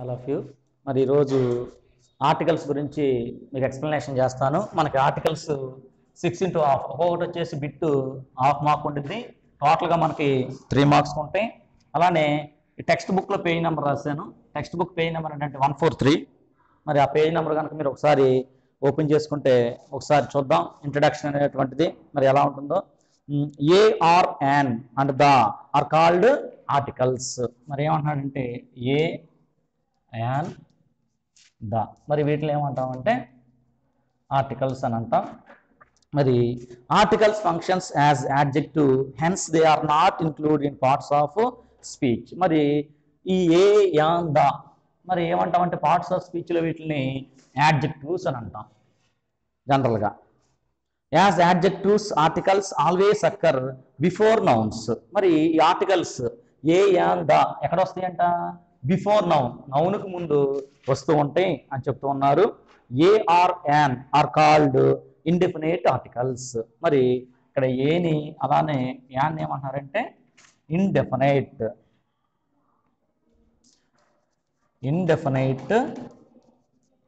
All of you. మరి ఈరోజు articles గురించి మీకు ఎక్స్ప్లెనేషన్ చేస్తాను. మనకి ఆర్టికల్స్ 6 into హాఫ్, ఒక్కొక్కటి వచ్చేసి బిట్టు హాఫ్ మార్క్ ఉంటుంది. టోటల్గా మనకి 3 మార్క్స్ ఉంటాయి. అలానే ఈ టెక్స్ట్ బుక్లో పేజ్ నెంబర్ రాశాను. టెక్స్ట్ బుక్ పేజ్ నెంబర్ ఏంటంటే 143. మరి ఆ పేజ్ నెంబర్ కనుక మీరు ఒకసారి ఓపెన్ చేసుకుంటే ఒకసారి చూద్దాం. ఇంట్రడక్షన్ అనేటువంటిది మరి ఎలా ఉంటుందో. A or an and the are called articles. మరి ఏమంటున్నాడంటే ఏ అండ్ ద, మరి వీటిని ఏమంటామంటే ఆర్టికల్స్ అని అంటాం. మరి articles functions as adjective, hence they are not include in parts of speech. మరి ఈ ఏ యాన్ ద మరి ఏమంటామంటే పార్ట్స్ ఆఫ్ స్పీచ్లో వీటిని యాడ్జెక్టివ్స్ అని అంటాం జనరల్గా. As adjectives articles always occur before nouns. మరి ఈ ఆర్టికల్స్ ఏ యాన్ ద ఎక్కడ వస్తాయంట? బిఫోర్ నౌన్, నౌన్కు ముందు వస్తూ ఉంటాయి అని చెప్తూ ఉన్నారు. A or an are called indefinite articles. మరి ఇక్కడ ఏని అలానే యాన్ ఏమంటున్నారంటే ఇండెఫినైట్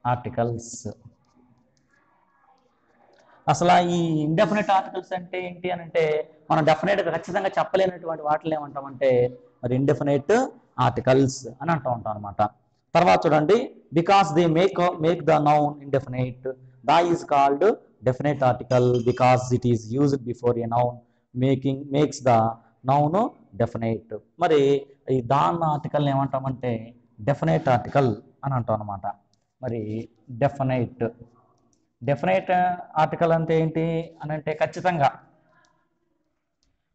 ఆర్టికల్స్. అసలు ఈ ఇండెఫినెట్ ఆర్టికల్స్ అంటే ఏంటి అని అంటే మనం డెఫినెట్గా ఖచ్చితంగా చెప్పలేనటువంటి వాటిని ఏమంటామంటే మరి ఇండెఫినైట్ ఆర్టికల్స్ అని అంటూ ఉంటాం అనమాట. తర్వాత చూడండి, because they make the noun indefinite, the is called definite article because it is used before a noun makes the noun definite. మరి ఈ దాన్ ఆర్టికల్ ఏమంటామంటే డెఫినైట్ ఆర్టికల్ అని అంటాం అనమాట. మరి డెఫినైట్ ఆర్టికల్ అంటే ఏంటి అని అంటే ఖచ్చితంగా,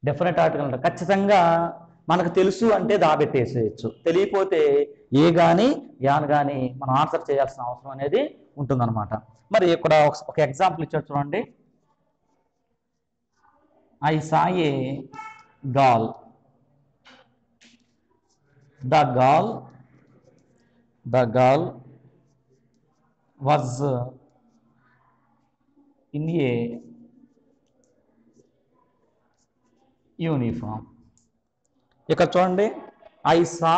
డెఫినెట్ ఆర్టికల్ అంటే ఖచ్చితంగా మనకు తెలుసు అంటే దాబెట్టేసేయచ్చు, తెలియపోతే ఏ కానీ యాన్ కానీ మనం ఆన్సర్ చేయాల్సిన అవసరం అనేది ఉంటుందన్నమాట. మరి ఇక్కడ ఒక ఎగ్జాంపుల్ ఇచ్చారు చూడండి. I saw a girl, the girl was in a uniform. ఇక్కడ చూడండి, ఐ సా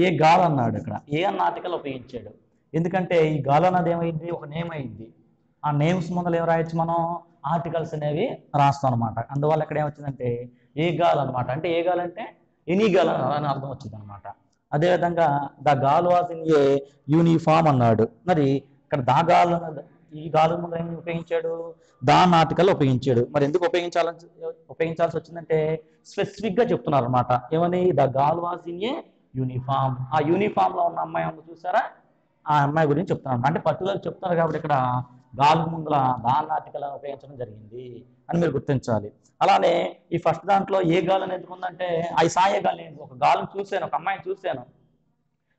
ఏ గాల్ అన్నాడు. ఇక్కడ ఏ అన్న ఆర్టికల్ ఉపయోగించాడు. ఎందుకంటే ఈ గాల్ అన్నది ఏమైంది, ఒక నేమ్ అయింది. ఆ నేమ్స్ ముందర ఏం రాయొచ్చు మనం, ఆర్టికల్స్ అనేవి రాస్తాం అనమాట. అందువల్ల ఇక్కడ ఏమొచ్చిందంటే ఏ గాల్ అనమాట. అంటే ఏ గాల్ అంటే ఎనీ గాల్ అని అర్థం వచ్చింది అనమాట. అదేవిధంగా the girl was in a uniform అన్నాడు. మరి ఇక్కడ దా గాల్ ఈ గాలు ముందు ఏమి ఉపయోగించాడు, దాన్ ఆర్టికల్ ఉపయోగించాడు. మరి ఎందుకు ఉపయోగించాల్సి వచ్చిందంటే స్పెసిఫిక్గా చెప్తున్నారు అనమాట. ఏమని, the girl was in a uniform. ఆ యూనిఫామ్లో ఉన్న అమ్మాయి ఉంది చూసారా, ఆ అమ్మాయి గురించి చెప్తున్నారు. అంటే పర్టికులర్ చెప్తున్నారు కాబట్టి ఇక్కడ గాల్ ముందుల దాన్ ఆర్టికల్ ఉపయోగించడం జరిగింది అని మీరు గుర్తించాలి. అలానే ఈ ఫస్ట్ దాంట్లో ఏ గాల్ అనేది ఉందంటే ఐ సా ఏ గాల్, నేను ఒక గాల్ని చూశాను, ఒక అమ్మాయిని చూశాను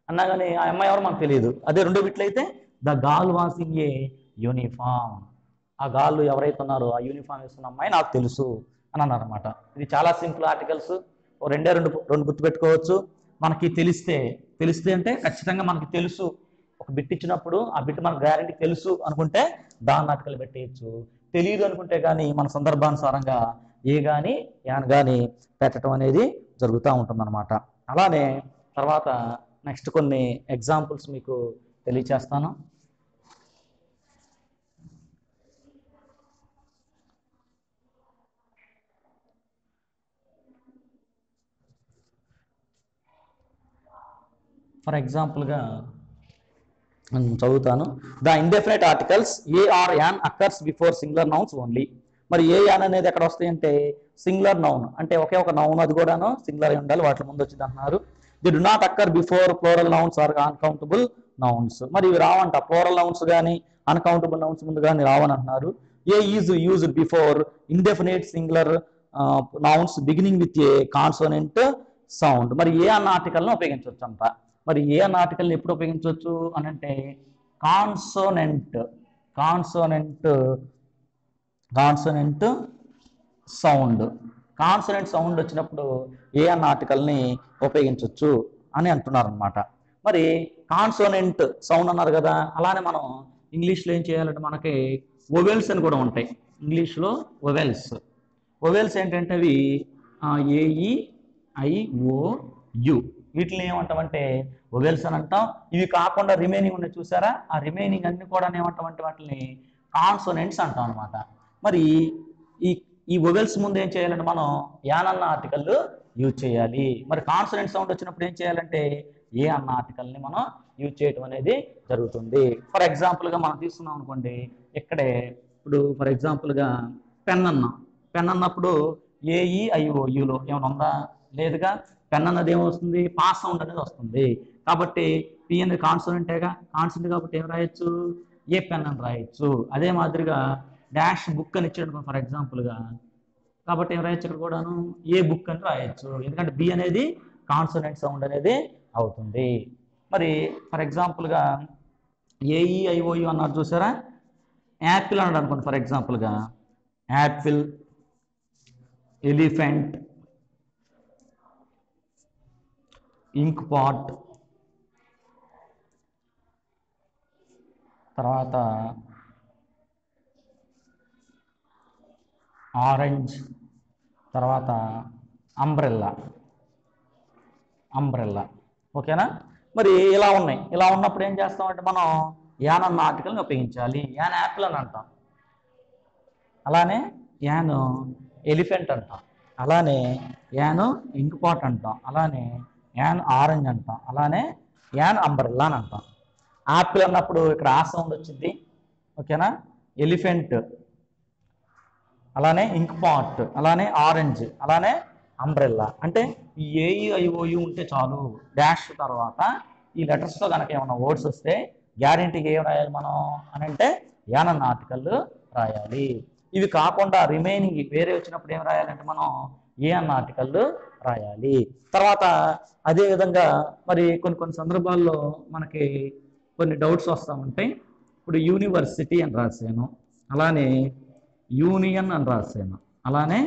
అన్నా కానీ ఆ అమ్మాయి ఎవరు మనకు తెలియదు. అదే రెండో బిట్లయితే the girl was in a uniform, ఆ గాళ్ళు ఎవరైతే ఉన్నారో ఆ యూనిఫామ్ వేసుకున్న అమ్మాయి నాకు తెలుసు అని అన్నారనమాట. ఇది చాలా సింపుల్ ఆర్టికల్స్. రెండు గుర్తుపెట్టుకోవచ్చు. మనకి తెలిస్తే అంటే ఖచ్చితంగా మనకి తెలుసు, ఒక బిట్ ఇచ్చినప్పుడు ఆ బిట్ మనకు గ్యారంటీ తెలుసు అనుకుంటే దాని ఆర్టికల్ పెట్టేయచ్చు. తెలియదు అనుకుంటే కానీ మన సందర్భానుసారంగా ఏ కానీ యాన్ కానీ పెట్టడం అనేది జరుగుతూ ఉంటుందన్నమాట. అలానే తర్వాత నెక్స్ట్ కొన్ని ఎగ్జాంపుల్స్ మీకు తెలియచేస్తాను. ఫర్ ఎగ్జాంపుల్గా చదువుతాను. The indefinite articles a or an occurs before singular nouns only. మరి ఏ యాన్ అనేది ఎక్కడ వస్తాయంటే సింగులర్ నౌన్, అంటే ఒకే ఒక నౌన్, అది కూడాను సింగులర్ అయి ఉండాలి, వాటి ముందు వచ్చింది అంటున్నారు. They do not occur before plural nouns or uncountable nouns. మరి ఇవి రావంట, ప్లోరల్ నౌన్స్ కానీ అన్కౌంటబుల్ నౌన్స్ ముందు కానీ రావని అంటున్నారు. A is used before indefinite singular nouns beginning with a consonant sound. మరి ఏ అన్న ఆర్టికల్ని ఉపయోగించవచ్చు అంట. మరి ఏ అన్న ఆర్టికల్ని ఎప్పుడు ఉపయోగించవచ్చు అని అంటే కాన్సోనెంట్ సౌండ్ వచ్చినప్పుడు ఏ అన్న ఆర్టికల్ని ఉపయోగించవచ్చు అని అంటున్నారు అనమాట. మరి కాన్సోనెంట్ సౌండ్ అన్నారు కదా, అలానే మనం ఇంగ్లీష్లో ఏం చేయాలంటే మనకి వొవెల్స్ అని కూడా ఉంటాయి. ఇంగ్లీష్లో వొవెల్స్ ఏంటంటే అవి ఏఈ ఐ ఓ యు వీటిని ఏమంటామంటే వొవెల్స్ అని అంటాం. ఇవి కాకుండా రిమైనింగ్ ఉన్నాయి చూసారా, ఆ రిమైనింగ్ అన్ని కూడా ఏమంటామంటే వాటిని కాన్సోనెంట్స్ అంటాం అనమాట. మరి ఈ ఈ వొవెల్స్ ముందు ఏం చేయాలంటే మనం యాన్ అన్న ఆర్టికల్ యూజ్ చేయాలి. మరి కాన్సోనెంట్ సౌండ్ వచ్చినప్పుడు ఏం చేయాలంటే ఏ అన్న ఆర్టికల్ని మనం యూజ్ చేయడం అనేది జరుగుతుంది. ఫర్ ఎగ్జాంపుల్గా మనం తీసుకున్నాం అనుకోండి, ఇక్కడే ఇప్పుడు ఫర్ ఎగ్జాంపుల్గా పెన్ అన్నాం. పెన్ అన్నప్పుడు ఏఈఐఓయులో ఏమైనా ఉందా? లేదుగా. పెన్ అన్నది ఏమొస్తుంది? పాస్ సౌండ్ అనేది వస్తుంది. కాబట్టి పి అనేది కాన్సోనెంటేగా, కాన్సోనెంట్ కాబట్టి ఏం రాయొచ్చు? ఏ పెన్ అని రాయొచ్చు. అదే మాదిరిగా డాష్ బుక్ అని ఇచ్చాడు ఫర్ ఎగ్జాంపుల్గా, కాబట్టి ఏం రాయొచ్చు ఇక్కడ కూడాను? ఏ బుక్ అని రాయొచ్చు. ఎందుకంటే బి అనేది కాన్సోనెంట్ సౌండ్ అనేది అవుతుంది. మరి ఫర్ ఎగ్జాంపుల్గా ఏఈఐఓయు అన్నారు చూసారా, యాపిల్ అన్నాడు అనుకోండి ఫర్ ఎగ్జాంపుల్గా, యాపిల్, ఎలిఫెంట్, ఇంక్ పాట్, తర్వాత ఆరెంజ్, తర్వాత అంబ్రెల్లా. ఓకేనా. మరి ఇలా ఉన్నాయి. ఇలా ఉన్నప్పుడు ఏం చేస్తామంటే మనం యాన్ అన్న ఆర్టికల్ని ఉపయోగించాలి. యాన్ యాపిల్ అని అంటాం, అలానే యాన్ ఎలిఫెంట్ అంటాం, అలానే యాన్ ఇంక్ పాట్ అంటాం, అలానే యాన్ ఆరెంజ్ అంటాం, అలానే యాన్ అంబ్రెల్లా అని అంటాం. యాపిల్ అన్నప్పుడు ఇక్కడ ఆ సౌండ్ వచ్చింది. ఓకేనా. ఎలిఫెంట్, అలానే ఇంక్ పాట్, అలానే ఆరెంజ్, అలానే అంబ్రెల్లా. అంటే ఈ ఏఈఐఓయు ఉంటే చాలు. డాష్ తర్వాత ఈ లెటర్స్తో కనుక ఏమైనా వర్డ్స్ వస్తే గ్యారెంటీగా ఏం రాయాలి మనం అని అంటే యాన్ అన్న ఆర్టికల్ రాయాలి. ఇవి కాకుండా రిమైనింగ్ వేరే వచ్చినప్పుడు ఏం రాయాలంటే మనం ఏ అన్న ఆర్టికల్ రాయాలి. తర్వాత అదేవిధంగా మరి కొన్ని సందర్భాల్లో మనకి కొన్ని డౌట్స్ వస్తూ ఉంటాయి. ఇప్పుడు యూనివర్సిటీ అని రాశాను, అలానే యూనియన్ అని రాశాను, అలానే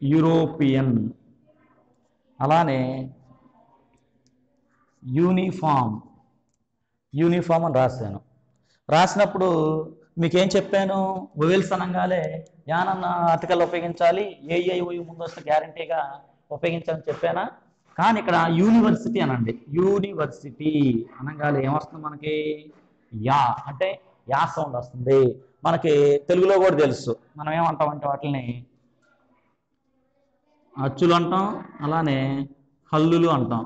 యూరోపియన్, అలానే యూనిఫామ్ అని రాశాను. రాసినప్పుడు మీకేం చెప్పాను? వొవెల్స్ అనగానే యాన్ అన్న ఆర్టికల్ ఉపయోగించాలి, ఏఐఓయు ముందు వస్తే గ్యారంటీగా ఉపయోగించాలని చెప్పానా? కానీ ఇక్కడ యూనివర్సిటీ అనండి. యూనివర్సిటీ అనగానే ఏమొస్తుంది మనకి? యా అంటే యా సౌండ్ వస్తుంది. మనకి తెలుగులో కూడా తెలుసు, మనం ఏమంటామంటే వాటిని అచ్చులు అంటాం, అలానే హల్లులు అంటాం.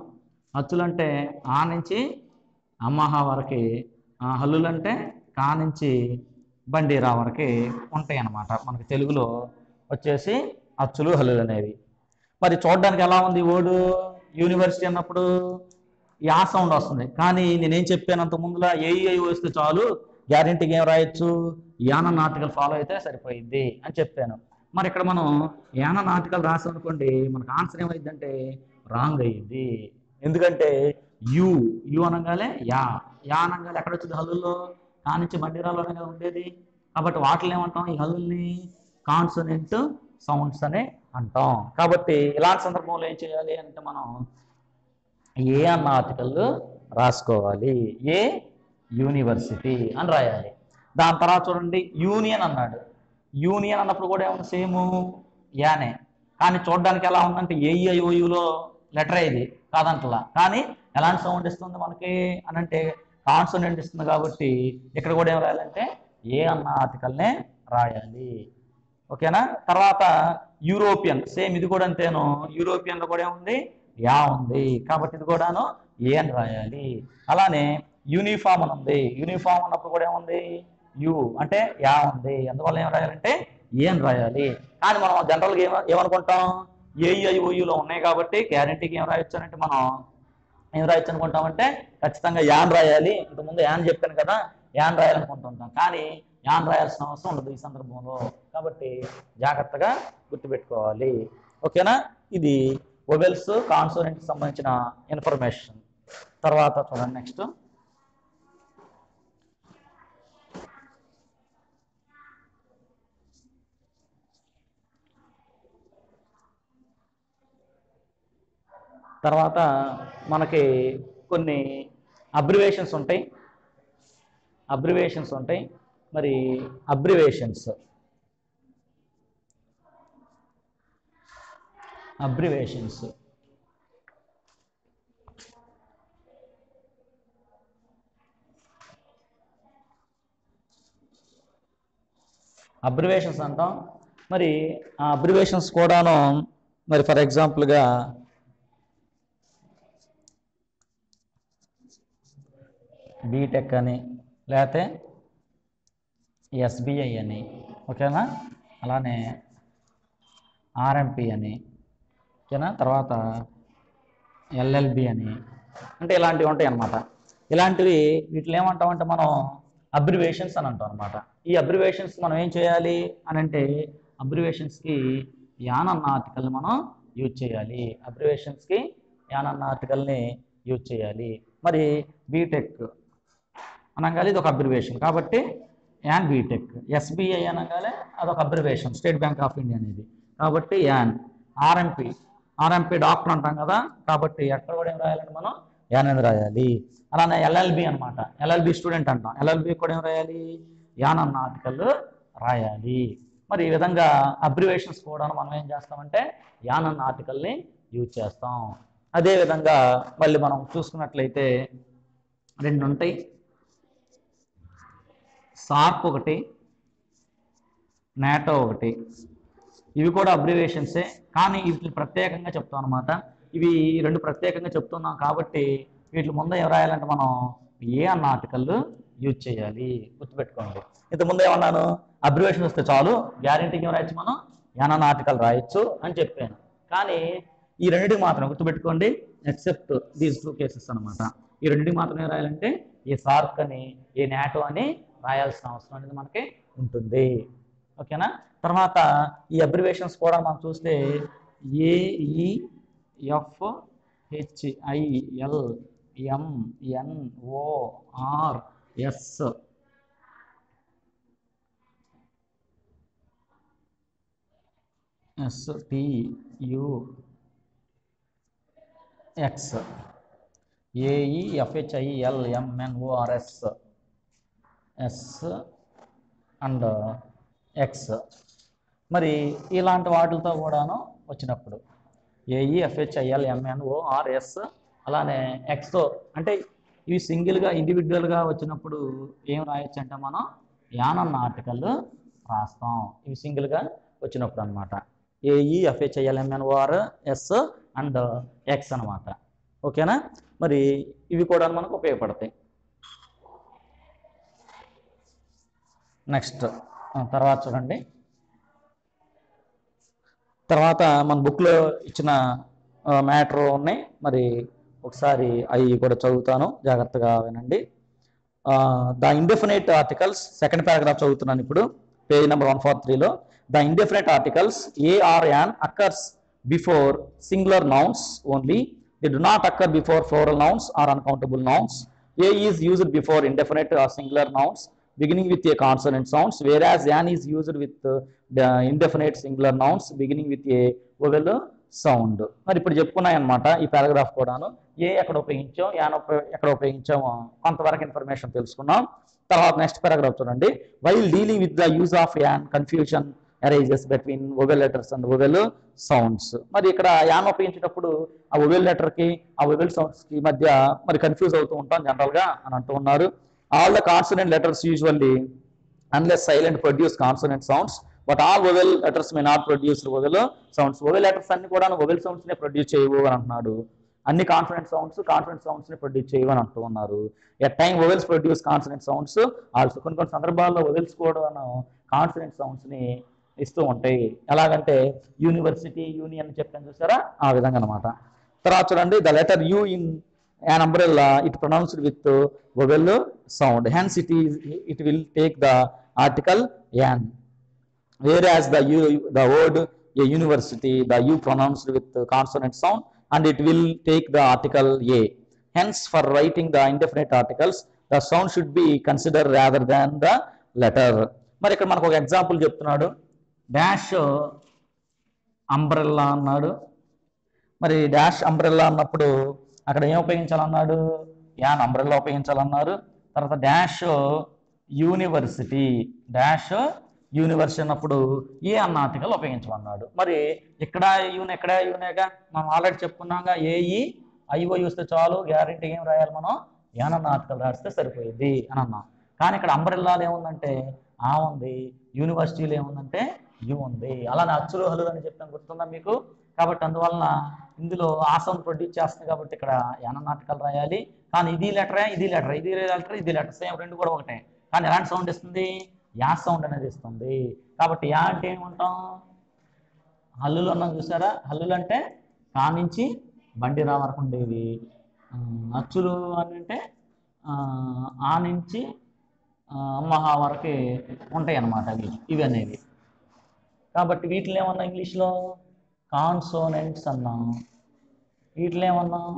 అచ్చులు అంటే ఆ నుంచి అమ్మహ వరకు, హల్లులు అంటే కా నుంచి బండిరా వరకు ఉంటాయి అన్నమాట. మనకి తెలుగులో వచ్చేసి అచ్చులు హల్లులు అనేవి. మరి చూడడానికి ఎలా ఉంది వర్డ్? యూనివర్సిటీ అన్నప్పుడు యా సౌండ్ వస్తుంది. కానీ నేనేం చెప్పాను అంత ముందులా ఏఐ వస్తే చాలు, గ్యారెంటీగా ఏం రాయొచ్చు? యాన్ అన్న ఆర్టికల్ ఫాలో అయితే సరిపోయింది అని చెప్పాను. మరి ఇక్కడ మనం యాన్ అన్న ఆర్టికల్ రాసాం అనుకోండి, మనకు ఆన్సర్ ఏమైందంటే రాంగ్ అయ్యింది. ఎందుకంటే యు అనగానే యా అనగానే ఎక్కడ వచ్చింది? హల్లుల్లో కా నుంచి బండిరాలో అనగా ఉండేది. కాబట్టి వాటిని ఏమంటాం? ఈ హల్లుల్ని కాన్సోనెంట్ సౌండ్స్ అనే అంటాం. కాబట్టి ఇలాంటి సందర్భంలో ఏం చేయాలి అంటే మనం ఏ అన్న ఆర్టికల్ రాసుకోవాలి. ఏ యూనివర్సిటీ అని రాయాలి. దాని తర్వాత చూడండి యూనియన్ అన్నాడు. యూనియన్ అన్నప్పుడు కూడా ఏమన్నా సేమ్ యానే, కానీ చూడడానికి ఎలా ఉందంటే ఏఈఐఓయులో లెటర్ ఇది కాదంటలా, కానీ ఎలాంటి సౌండ్ ఇస్తుంది మనకి అని అంటే కాన్సోనెంట్ ఇస్తుంది. కాబట్టి ఇక్కడ కూడా ఏం రాయాలంటే ఏ అన్న ఆర్టికల్నే రాయాలి. ఓకేనా. తర్వాత యూరోపియన్, సేమ్ ఇది కూడా అంతేను. యూరోపియన్లో కూడా ఏముంది? యా ఉంది. కాబట్టి ఇది కూడాను ఏ అని రాయాలి. అలానే యూనిఫామ్ అని ఉంది. యూనిఫామ్ అన్నప్పుడు కూడా ఏముంది? యు అంటే యా ఉంది. అందువల్ల ఏం రాయాలంటే ఏ అని రాయాలి. కానీ మనం జనరల్గా ఏమనుకుంటాం? ఏఈఐఓయులో ఉన్నాయి కాబట్టి గ్యారెంటీకి ఏం రాయొచ్చు అంటే మనం ఏం రాయొచ్చు అనుకుంటామంటే ఖచ్చితంగా యాన్ రాయాలి. ఇంతకుముందు యాన్ చెప్పాను కదా, యాన్ రాయాలనుకుంటుంటాం. కానీ యాన్ రాయాల్సిన అవసరం ఉండదు ఈ సందర్భంలో. కాబట్టి జాగ్రత్తగా గుర్తుపెట్టుకోవాలి. ఓకేనా. ఇది వొవెల్స్ కాన్సోనెంట్కి సంబంధించిన ఇన్ఫర్మేషన్. తర్వాత చూడండి నెక్స్ట్. తర్వాత మనకి కొన్ని అబ్రివేషన్స్ ఉంటాయి. మరి అబ్రివేషన్స్ అబ్రివేషన్స్ అంటాం. మరి ఆ అబ్రివేషన్స్ కూడాను మరి ఫర్ ఎగ్జాంపుల్గా బీటెక్ అని, లేకపోతే ఎస్బీఐ అని, ఓకేనా, అలానే ఆర్ఎంపీ అని, ఓకేనా, తర్వాత ఎల్ఎల్బి అని, అంటే ఇలాంటివి ఉంటాయి అన్నమాట. ఇలాంటివి వీటిని ఏమంటామంటే మనం అబ్రివేషన్స్ అని అంటాం అనమాట. ఈ అబ్రివేషన్స్ మనం ఏం చేయాలి అని అంటే అబ్రివేషన్స్కి యాన్ అన్న ఆర్టికల్ని మనం యూజ్ చేయాలి. అబ్రివేషన్స్కి యాన్ అన్న ఆర్టికల్ని యూజ్ చేయాలి. మరి బీటెక్ అనగానే ఇది ఒక అబ్రివేషన్ కాబట్టి యాన్ బీటెక్. ఎస్బీఐ అనగానే అదొక abbreviation, state bank of India అనేది, కాబట్టి యాన్. ఆర్ఎంపీ డాక్టర్ అంటాం కదా, కాబట్టి ఎక్కడ కూడా ఏం రాయాలంటే మనం యాన్ అని రాయాలి. అలానే ఎల్ఎల్బి అనమాట, ఎల్ఎల్బి స్టూడెంట్ అంటాం, ఎల్ఎల్బి కూడా ఏం రాయాలి, యాన్ అన్న ఆర్టికల్ రాయాలి. మరి ఈ విధంగా అబ్రివేషన్స్ కూడా మనం ఏం చేస్తామంటే యాన్ అన్న ఆర్టికల్ని యూజ్ చేస్తాం. అదేవిధంగా మళ్ళీ మనం చూసుకున్నట్లయితే రెండు ఉంటాయి, సార్క్ ఒకటి, నాటో ఒకటి. ఇవి కూడా అబ్రివేషన్సే, కానీ వీటిని ప్రత్యేకంగా చెప్తాం అనమాట. ఇవి రెండు ప్రత్యేకంగా చెప్తున్నాం కాబట్టి వీటి ముందు ఏం రాయాలంటే మనం ఏ అన్న ఆర్టికల్ యూజ్ చేయాలి, గుర్తుపెట్టుకోండి. ఇంతకుముందు ఏమన్నాను, అబ్రివేషన్ వస్తే చాలు గ్యారెంటీకి ఏం రాయొచ్చు మనం యాన్ అన్న ఆర్టికల్ రాయొచ్చు అని చెప్పాను. కానీ ఈ రెండింటికి మాత్రం గుర్తుపెట్టుకోండి, ఎక్సెప్ట్ దీస్ 2 కేసెస్ అనమాట. ఈ రెండింటికి మాత్రం ఏం రాయాలంటే ఏ సార్క్ అని ఏ నాటో అని రాయాల్సిన అవసరం అనేది మనకి ఉంటుంది, ఓకేనా. తర్వాత ఈ అబ్రివేషన్స్ కూడా మనం చూస్తే AEFHILMNORS, STUX, AEFHILMNORS S and X. మరి ఇలాంటి వాటితో కూడాను వచ్చినప్పుడు AEFHILMNORS అలానే ఎక్స్తో, అంటే ఇవి సింగిల్గా ఇండివిజువల్గా వచ్చినప్పుడు ఏం రాయొచ్చు అంటే మనం యాన్ అన్న ఆర్టికల్ రాస్తాం, ఇవి సింగిల్గా వచ్చినప్పుడు అనమాట. AEFHILMNORS అండ్ ఎక్స్ అనమాట, ఓకేనా. మరి ఇవి కూడా మనకు ఉపయోగపడతాయి. నెక్స్ట్ తర్వాత చూడండి, తర్వాత మన బుక్లో ఇచ్చిన మ్యాటర్ ఉన్నాయి, మరి ఒకసారి అవి కూడా చదువుతాను, జాగ్రత్తగా వినండి. The indefinite articles, second paragraph చదువుతున్నాను ఇప్పుడు, పేజ్ నెంబర్ 143లో. The indefinite articles a or an occurs before singular nouns only. They do not occur before plural nouns or uncountable nouns. A is used before indefinite or singular nouns beginning with a consonant sounds, whereas an is used with the indefinite singular nouns beginning with a vowel sound. మరి ఇప్పుడు చెప్పుకున్నాయి అన్నమాట ఈ paragraph కూడాను. ఏ ఎక్కడ ఉపయోగించాం, an ఎక్కడ ఉపయోగించాము కొంతవరకు information తెలుసుకున్నాం. తర్వాత నెక్స్ట్ పారాగ్రాఫ్ చూడండి. While dealing with the use of an confusion arises between vowel letters and vowel sounds. మరి ఇక్కడ యాన్ ఉపయోగించేటప్పుడు ఆ వొవెల్ లెటర్కి ఆ వొవెల్ సౌండ్స్కి మధ్య మరి కన్ఫ్యూజ్ అవుతూ ఉంటాం జనరల్గా అని అంటూ ఉన్నారు. All the consonant letters usually unless silent produce consonant sounds, but all vowel letters may not produce vowel sounds. Vowel letters అన్ని కూడా vowel sounds ని ప్రొడ్యూస్ చేయవు అని అంటున్నాడు. అన్ని కాన్సనెంట్ సౌండ్స్ ని ప్రొడ్యూస్ చేయవు అని అంటూ ఉన్నారు. At time vowels produce consonant sounds also. కొన్ని సందర్భాల్లో వొవెల్స్ కూడా కాన్సనెంట్ సౌండ్స్ ని ఇస్తూ ఉంటాయి. ఎలాగంటే యూనివర్సిటీ, యూనియన్ చెప్పాను చూసారా, ఆ విధంగా అనమాట. తర్వాత చూడండి, the letter U in an umbrella it pronounced with vowel sound, hence it will take the article an, whereas the word a university, the u pronounced with consonant sound and it will take the article a. Hence for writing the indefinite articles the sound should be considered rather than the letter. మరి ఇక్కడ మనకు ఒక example చెప్తున్నాడు, dash umbrella అన్నాడు. మరి dash umbrella అన్నప్పుడు అక్కడ ఏం ఉపయోగించాలన్నాడు, యాన్ అంబ్రెల్లా ఉపయోగించాలన్నారు. తర్వాత డాష్ యూనివర్సిటీ అన్నప్పుడు ఏ అన్న ఆర్టికల్ ఉపయోగించమన్నాడు. మరి ఇక్కడ యూనేగా మనం ఆల్రెడీ చెప్పుకున్నాగా, ఏఈ ఐఓ చూస్తే చాలు గ్యారెంటీ ఏం రాయాలి మనం యాన్ అన్న ఆర్టికల్ రాస్తే సరిపోయింది అని అన్నాం. కానీ ఇక్కడ అంబ్రెల్లాలో ఏముందంటే ఆ ఉంది, యూనివర్సిటీలో ఏముందంటే యు ఉంది. అలానే అచ్చులు హల్లులు అని చెప్పాను, గుర్తుందా మీకు? కాబట్టి అందువలన ఇందులో ఆ సౌండ్ ప్రొడ్యూస్ చేస్తుంది కాబట్టి ఇక్కడ యాననాటికల్ రాయాలి. కానీ ఇది లెటరే, ఇది లెటర్, ఇది లెటర్, ఇది లెటర్, సేమ్ రెండు కూడా ఒకటే. కానీ ఎలాంటి సౌండ్ ఇస్తుంది? యా సౌండ్ అనేది ఇస్తుంది. కాబట్టి యా అంటే ఏమంటాం? హల్లులు అన్నాం చూసారా? హల్లులు అంటే కా నుంచి బండి రా వరకు ఉండేవి. అచ్చులు అని అంటే ఆ నుంచి అమ్మహా వరకు ఉంటాయి అన్నమాట ఇవి అనేవి. కాబట్టి వీటిని ఏమన్నా ఇంగ్లీష్లో కాన్సోనెంట్స్ అన్నాం. వీటిని ఏమన్నాం?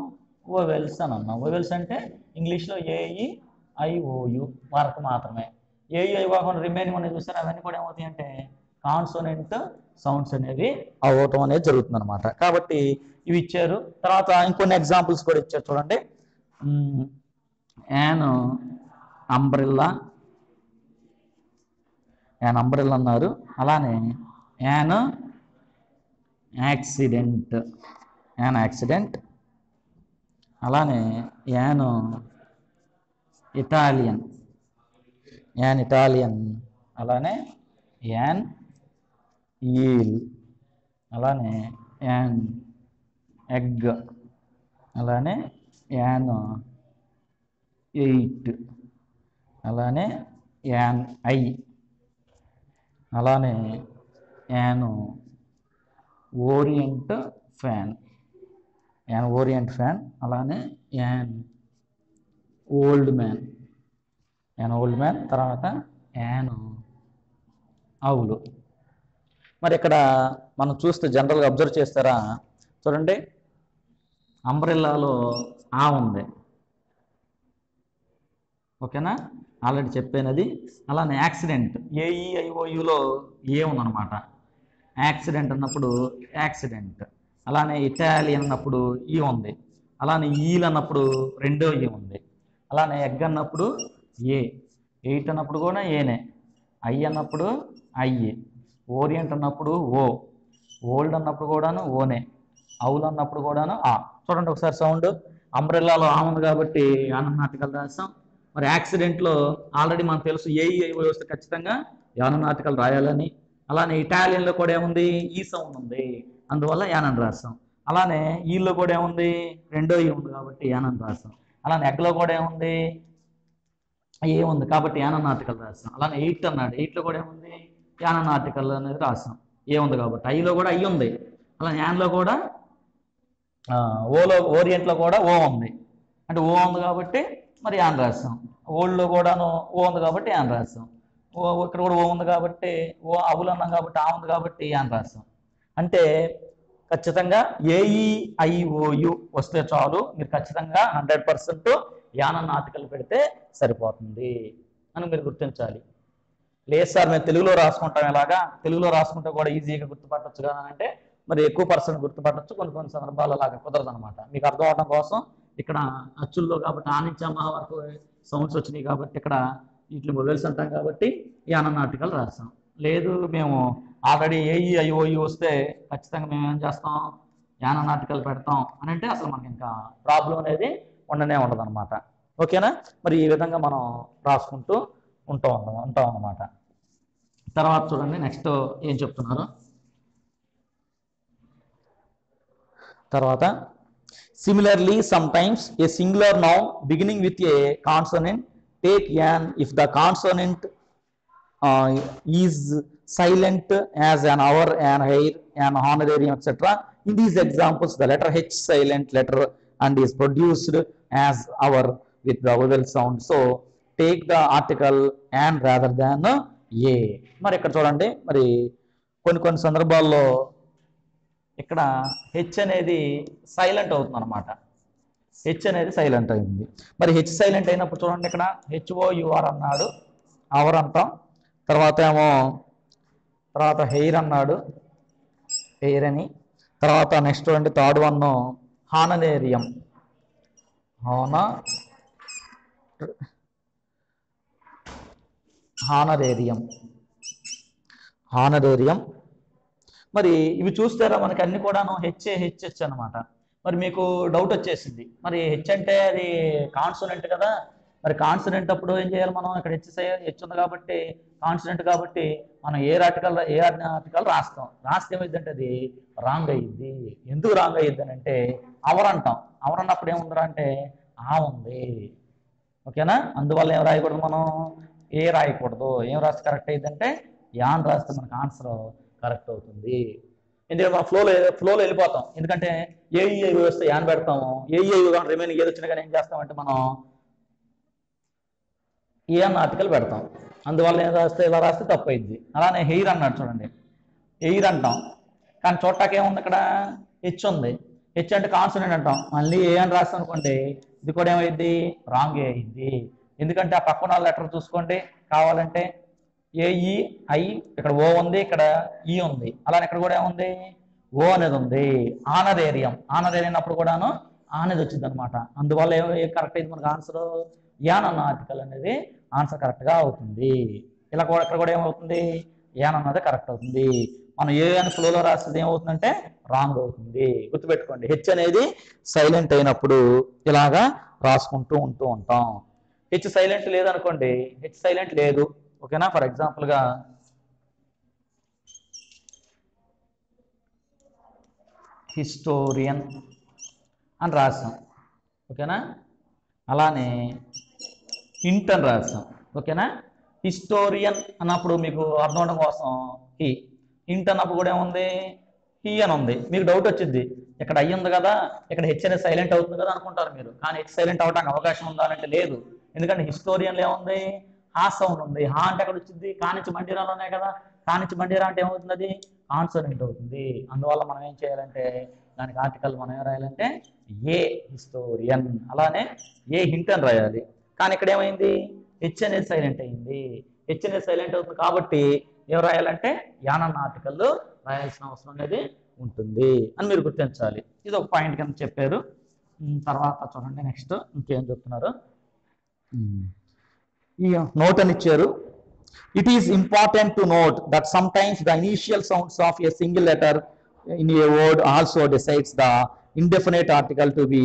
ఓవెల్స్ అని అన్నాం. ఓవెల్స్ అంటే ఇంగ్లీష్లో ఏఈ ఐఓయు వరకు మాత్రమే. ఏఈ ఐ కాకుండా రిమైనింగ్ అనేది చూస్తారు, అవన్నీ కూడా ఏమవుతాయి అంటే కాన్సోనెంట్ సౌండ్స్ అనేవి అవటం అనేది జరుగుతుంది అనమాట. కాబట్టి ఇవి ఇచ్చారు. తర్వాత ఇంకొన్ని ఎగ్జాంపుల్స్ కూడా ఇచ్చారు చూడండి. యాన్ అంబ్రెల్లా అన్నారు. అలానే యాన్ యాక్సిడెంట్, అలానే యాన్ ఇటాలియన్, అలానే యాన్ ఈల్, అలానే యాన్ ఎగ్, అలానే యాన్ ఎయిట్, అలానే యాన్ ఐ, అలానే యాన్ ఓరియంట్ ఫ్యాన్, అలానే యాన్ ఓల్డ్ మ్యాన్, తర్వాత యాన్ అవులు. మరి ఇక్కడ మనం చూస్తే జనరల్గా అబ్జర్వ్ చేస్తారా? చూడండి, అంబ్రెల్లాలో ఆ ఉంది, ఓకేనా? ఆల్రెడీ చెప్పానది. అలానే యాక్సిడెంట్ ఏఈఐఓయులో ఏ ఉందన్నమాట. యాక్సిడెంట్ అన్నప్పుడు యాక్సిడెంట్. అలానే ఇటాలియన్ అన్నప్పుడు ఈ ఉంది. అలానే ఈల్ అన్నప్పుడు రెండో ఈ ఉంది. అలానే ఎగ్ అన్నప్పుడు ఏ, ఎయిట్ అన్నప్పుడు కూడా ఏనే, ఐ అన్నప్పుడు ఐఏ, ఓరియంట్ అన్నప్పుడు ఓ, ఓల్డ్ అన్నప్పుడు కూడాను ఓనే, అవుల్ అన్నప్పుడు కూడాను ఆ. చూడండి ఒకసారి సౌండ్. అంబ్రెల్లాలో ఆ ఉంది కాబట్టి యాననాటికల్ రాస్తాం. మరి యాక్సిడెంట్లో ఆల్రెడీ మనకు తెలుసు ఏఈఐఓ వస్తే ఖచ్చితంగా యాననాటికల్ రాయాలని. అలానే ఇటాలియన్లో కూడా ఏముంది? ఈ సౌండ్ ఉంది, అందువల్ల యానని రాస్తాం. అలానే ఈలో కూడా ఏముంది? రెండో ఈ ఉంది కాబట్టి యానని రాస్తాం. అలానే ఎగ్లో కూడా ఏముంది? ఏ ఉంది కాబట్టి యాననాటికల్ రాస్తాం. అలానే ఎయిట్ అన్నాడు, ఎయిట్లో కూడా ఏముంది? యాననాటికల్ అనేది రాస్తాం, ఏ ఉంది కాబట్టి. ఐలో కూడా ఐ ఉంది. అలానే యాన్లో కూడా ఓలో, ఓరియంట్లో కూడా ఓ ఉంది, అంటే ఓ ఉంది కాబట్టి మరి యాన్ రాస్తాం. ఓల్డ్లో కూడాను ఓ ఉంది కాబట్టి యాన్ రాస్తాం. ఇక్కడ కూడా ఓ ఉంది కాబట్టి, ఓ అవులు అన్నాం కాబట్టి ఆ ఉంది కాబట్టి యాన్ రాస్తాం. అంటే ఖచ్చితంగా ఏఈఐఓయు వస్తే చాలు, మీరు ఖచ్చితంగా 100% యాననాటికల్ పెడితే సరిపోతుంది అని మీరు గుర్తించాలి. లేదు సార్ మేము తెలుగులో రాసుకుంటాం, ఎలాగా తెలుగులో రాసుకుంటే కూడా ఈజీగా గుర్తుపట్టచ్చు కదా అంటే మరి ఎక్కువ పర్సెంట్ గుర్తుపట్టచ్చు, కొన్ని సందర్భాలు అలాగా కుదరదు అనమాట. మీకు అర్థం అవడం కోసం ఇక్కడ అచ్చుల్లో కాబట్టి ఆ నుంచి అమ్మ వరకు సౌండ్స్ వచ్చినాయి కాబట్టి ఇక్కడ వీటిని మొబైల్స్ అంటాం కాబట్టి యాననాటికల్ రాస్తాం. లేదు మేము ఆల్రెడీ ఏఈఐఓయు వస్తే ఖచ్చితంగా మేము ఏం చేస్తాం? యాననాటికల్ పెడతాం అని అంటే అసలు మనకి ఇంకా ప్రాబ్లం అనేది ఉండనే ఉండదు అనమాట. ఓకేనా? మరి ఈ విధంగా మనం రాసుకుంటూ ఉంటాం అన్నమాట. తర్వాత చూడండి నెక్స్ట్ ఏం చెప్తున్నారు. తర్వాత similarly sometimes a singular noun beginning with a consonant take an if the consonant is silent as an hour, an hair, an honorarium, etc. In these examples the letter H silent letter and is produced as hour with the vowel sound, so take the article and rather than a. మరి ఇక్కడ చూడండి, మరి కొన్ని సందర్భాల్లో ఇక్కడ H అనేది silent అవుతుంది అనమాట. హెచ్ అనేది సైలెంట్ అయింది. మరి హెచ్ సైలెంట్ అయినప్పుడు చూడండి, ఇక్కడ HOUR అన్నాడు, అవర్ అంటాం. తర్వాత హెయిర్ అన్నాడు, హెయిర్ అని. తర్వాత నెక్స్ట్ చూడండి థర్డ్ వన్ హానరేరియం, హానరేరియం. మరి ఇవి చూస్తారా మనకి అన్ని కూడాను హెచ్ అనమాట. మరి మీకు డౌట్ వచ్చేసింది, మరి హెచ్ అంటే అది కాన్సోనెంట్ కదా, మరి కాన్సనెంట్ అప్పుడు ఏం చేయాలి మనం? ఇక్కడ హెచ్ ఉంది కాబట్టి కాన్సనెంట్ కాబట్టి మనం ఏ ఆర్టికల్ రాస్తాం. రాస్తే ఏమైందంటే అది రాంగ్ అయ్యిద్ది. ఎందుకు రాంగ్ అయ్యిద్ది అని అంటే అవర్ అంటాం. అవర్ అన్నప్పుడు ఏముందిరా అంటే ఆ ఉంది. ఓకేనా? అందువల్ల ఏం రాయకూడదు మనం? ఏ రాయకూడదు. ఏం రాస్తే కరెక్ట్ అయ్యిందంటే యాన్ రాస్తే మనకు ఆన్సర్ కరెక్ట్ అవుతుంది. ఎందుకంటే మనం ఫ్లోలో వెళ్ళిపోతాం. ఎందుకంటే ఏఈఐ వస్తే యాన్ పెడతాము. ఏఈఐ కానీ రిమైనింగ్ ఏది వచ్చినా కానీ ఏం చేస్తామంటే మనం ఏ అన్న ఆర్టికల్ పెడతాం. అందువల్ల ఏం రాస్తే ఇలా రాస్తే తప్పు అయింది. అలానే హెయిర్ అన్నాడు చూడండి. ఎయిర్ అంటాం కానీ చూడటానికి ఏముంది? ఇక్కడ హెచ్ ఉంది. హెచ్ అంటే కాన్సనెంట్ అంటాం. మళ్ళీ ఏ అని రాస్తాం అనుకోండి, ఇది కూడా ఏమైంది? రాంగ్ అయింది. ఎందుకంటే ఆ పక్కన లెటర్ చూసుకోండి కావాలంటే. ఏఈఐ ఇక్కడ ఓ ఉంది, ఇక్కడ ఈ ఉంది. అలానే ఇక్కడ కూడా ఏముంది? ఓ అనేది ఉంది. ఆనరేరియం అప్పుడు కూడాను అనేది వచ్చింది అనమాట. అందువల్ల ఏం కరెక్ట్ అయింది మనకు ఆన్సర్? యాన్ అన్న ఆర్టికల్ అనేది ఆన్సర్ కరెక్ట్గా అవుతుంది. ఇలా కూడా ఇక్కడ కూడా ఏమవుతుంది? యాన్ అన్నది కరెక్ట్ అవుతుంది. మనం ఏ అని ఫ్లోలో రాస్తుంది ఏమవుతుందంటే రాంగ్ అవుతుంది. గుర్తుపెట్టుకోండి, హెచ్ అనేది సైలెంట్ అయినప్పుడు ఇలాగా రాసుకుంటూ ఉంటాం. హెచ్ సైలెంట్ లేదనుకోండి, హెచ్ సైలెంట్ లేదు. ఓకేనా? ఫర్ ఎగ్జాంపుల్గా హిస్టోరియన్ అని రాసాం. ఓకేనా? అలానే హింట్ అని రాసాం. ఓకేనా? హిస్టోరియన్ అన్నప్పుడు మీకు అర్థం అవడం కోసం హీ. హింట్ అన్నప్పుడు కూడా ఏముంది? హీ అని ఉంది. మీకు డౌట్ వచ్చింది, ఇక్కడ అయ్యి ఉంది కదా, ఇక్కడ హెచ్ అనేది సైలెంట్ అవుతుంది కదా అనుకుంటారు మీరు. కానీ హెచ్ సైలెంట్ అవడానికి అవకాశం ఉందా అంటే లేదు. ఎందుకంటే హిస్టోరియన్లో ఏముంది? హా సౌండ్ ఉంది. హా అంటే ఎక్కడ వచ్చింది? కానించి బండిరాలు ఉన్నాయి కదా. కానించి బండిరా అంటే ఏమవుతుంది? అది కాన్సోనెంట్ అవుతుంది. అందువల్ల మనం ఏం చేయాలంటే దానికి ఆర్టికల్ మనం ఏం రాయాలంటే ఏ హిస్టోరియన్. అలానే ఏ హింట్ అని రాయాలి. కానీ ఇక్కడ ఏమైంది? హెచ్ అనేది సైలెంట్ అయింది. హెచ్ అనేది సైలెంట్ అవుతుంది కాబట్టి ఏం రాయాలంటే యాన్ అన్న ఆర్టికల్ రాయాల్సిన అవసరం అనేది ఉంటుంది అని మీరు గుర్తించాలి. ఇది ఒక పాయింట్ కింద చెప్పారు. తర్వాత చూడండి నెక్స్ట్ ఇంకేం చెప్తున్నారు. ఈ నోట్ అని ఇచ్చారు. It is important to note that sometimes the initial sounds of a single letter in a word also decides the indefinite article to be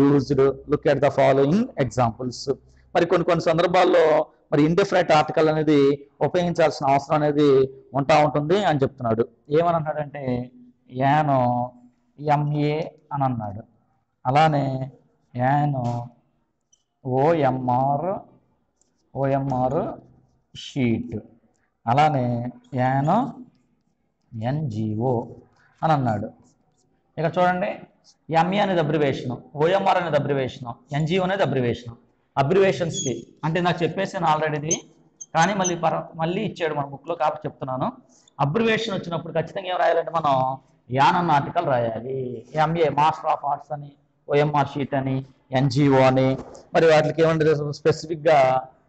used. Look at the following examples. మరి కొన్ని సందర్భాల్లో మరి indefinite article అనేది ఉపయోగించాల్సిన అవసరం అనేది ఉంటుంది అని చెప్తున్నాడు. ఏమని అన్నాడంటే యానో ఎంఏ అని అన్నాడు. అలానే యానో ఓఎంఆర్ షీట్. అలానే యానో ఎన్జిఓ అని అన్నాడు. ఇక్కడ చూడండి, ఎంఏ అనేది అబ్రివేషను, ఓఎంఆర్ అనేది అబ్రివేషను, ఎన్జిఓ అనేది అబ్రివేషను. అబ్రివేషన్స్కి అంటే నాకు చెప్పేసాను ఆల్రెడీది, కానీ మళ్ళీ ఇచ్చాడు మన బుక్లో కాబట్టి చెప్తున్నాను. అబ్రివేషన్ వచ్చినప్పుడు ఖచ్చితంగా ఏం రాయాలంటే మనం యాన్ అన్న ఆర్టికల్ రాయాలి. ఎంఏ మాస్టర్ ఆఫ్ ఆర్ట్స్ అని, ఓఎంఆర్ షీట్ అని, ఎన్జిఓ అని, మరి వాటికి ఏమంటే స్పెసిఫిక్గా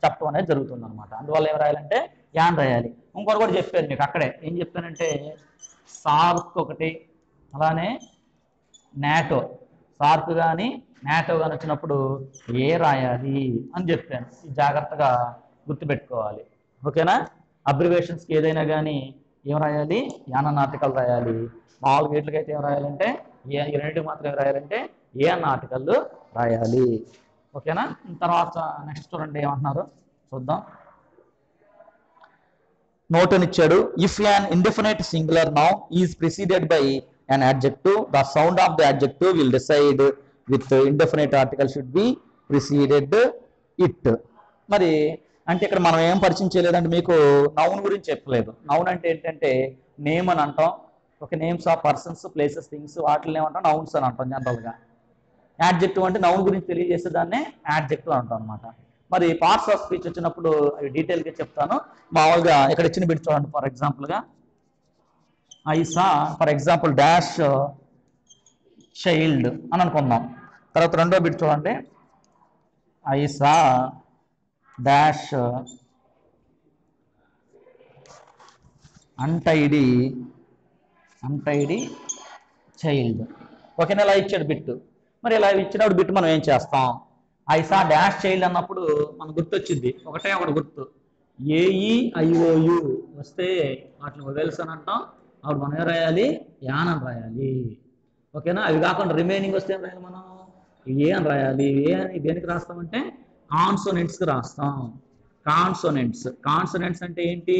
చెప్పడం అనేది జరుగుతుంది అనమాట. అందువల్ల ఏం రాయాలంటే యాన్ రాయాలి. ఇంకోటి కూడా చెప్పాను మీకు అక్కడే. ఏం చెప్పానంటే సార్క్ ఒకటి, అలానే నాటో. సార్క్ కానీ నాటో కానీ వచ్చినప్పుడు ఏ రాయాలి అని చెప్పాను. జాగ్రత్తగా గుర్తుపెట్టుకోవాలి. ఓకేనా? అబ్రివేషన్స్కి ఏదైనా కానీ ఏం రాయాలి? యాన్ అన్న ఆర్టికల్ రాయాలి. మామూలుగా వీటికైతే ఏం రాయాలంటే ఈ రెండింటికి మాత్రం ఏం రాయాలంటే ఏ అన్న ఆర్టికల్ రాయాలి. ఓకేనా? తర్వాత నెక్స్ట్ చూడండి ఏమంటున్నారు చూద్దాం. నోట్ అని ఇచ్చాడు. If an indefinite singular noun is preceded by an adjective, the sound of the adjective will decide with indefinite article should be preceded it. మరి అంటే ఇక్కడ మనం ఏం పరిచయం చేయలేదంటే మీకు నౌన్ గురించి చెప్పలేదు. నౌన్ అంటే ఏంటంటే నేమ్ అని అంటాం. Okay, names of persons, places, things వాటిని ఏమంటాం? నౌన్స్ అని అంటాం జనరల్గా. యాడ్జెక్టివ్ అంటే నౌన్ గురించి తెలియజేసే దాన్నే యాడ్జెక్టివ్ అంటాం అనమాట. మరి పార్ట్స్ ఆఫ్ స్పీచ్ వచ్చినప్పుడు అవి డీటెయిల్గా చెప్తాను. మామూలుగా ఇక్కడ ఇచ్చిన బిట్ చూడండి. ఫర్ ఎగ్జాంపుల్గా I saw for example dash child అని అనుకుందాం. తర్వాత రెండో బిట్ చూడండి. I saw dash untidy child. ఓకేనా? ఇలా ఇచ్చాడు బిట్. మరి ఇలా ఇచ్చినప్పుడు బిట్ మనం ఏం చేస్తాం? ఐ సా డాష్ చైల్డ్ అన్నప్పుడు మనకు గుర్తొచ్చింది ఒకటి గుర్తు. ఏఈఐఓయు వస్తే వాటిని వదిలేసి అని అంటాం. అప్పుడు మనం ఏం రాయాలి? యాన్ అని రాయాలి. ఓకేనా? అవి కాకుండా రిమైనింగ్ వస్తే ఏం రాయాలి? మనం ఏ అని రాయాలి. ఏ అని దేనికి రాస్తామంటే కాన్సోనెంట్స్కి రాస్తాం. కాన్సోనెంట్స్ అంటే ఏంటి?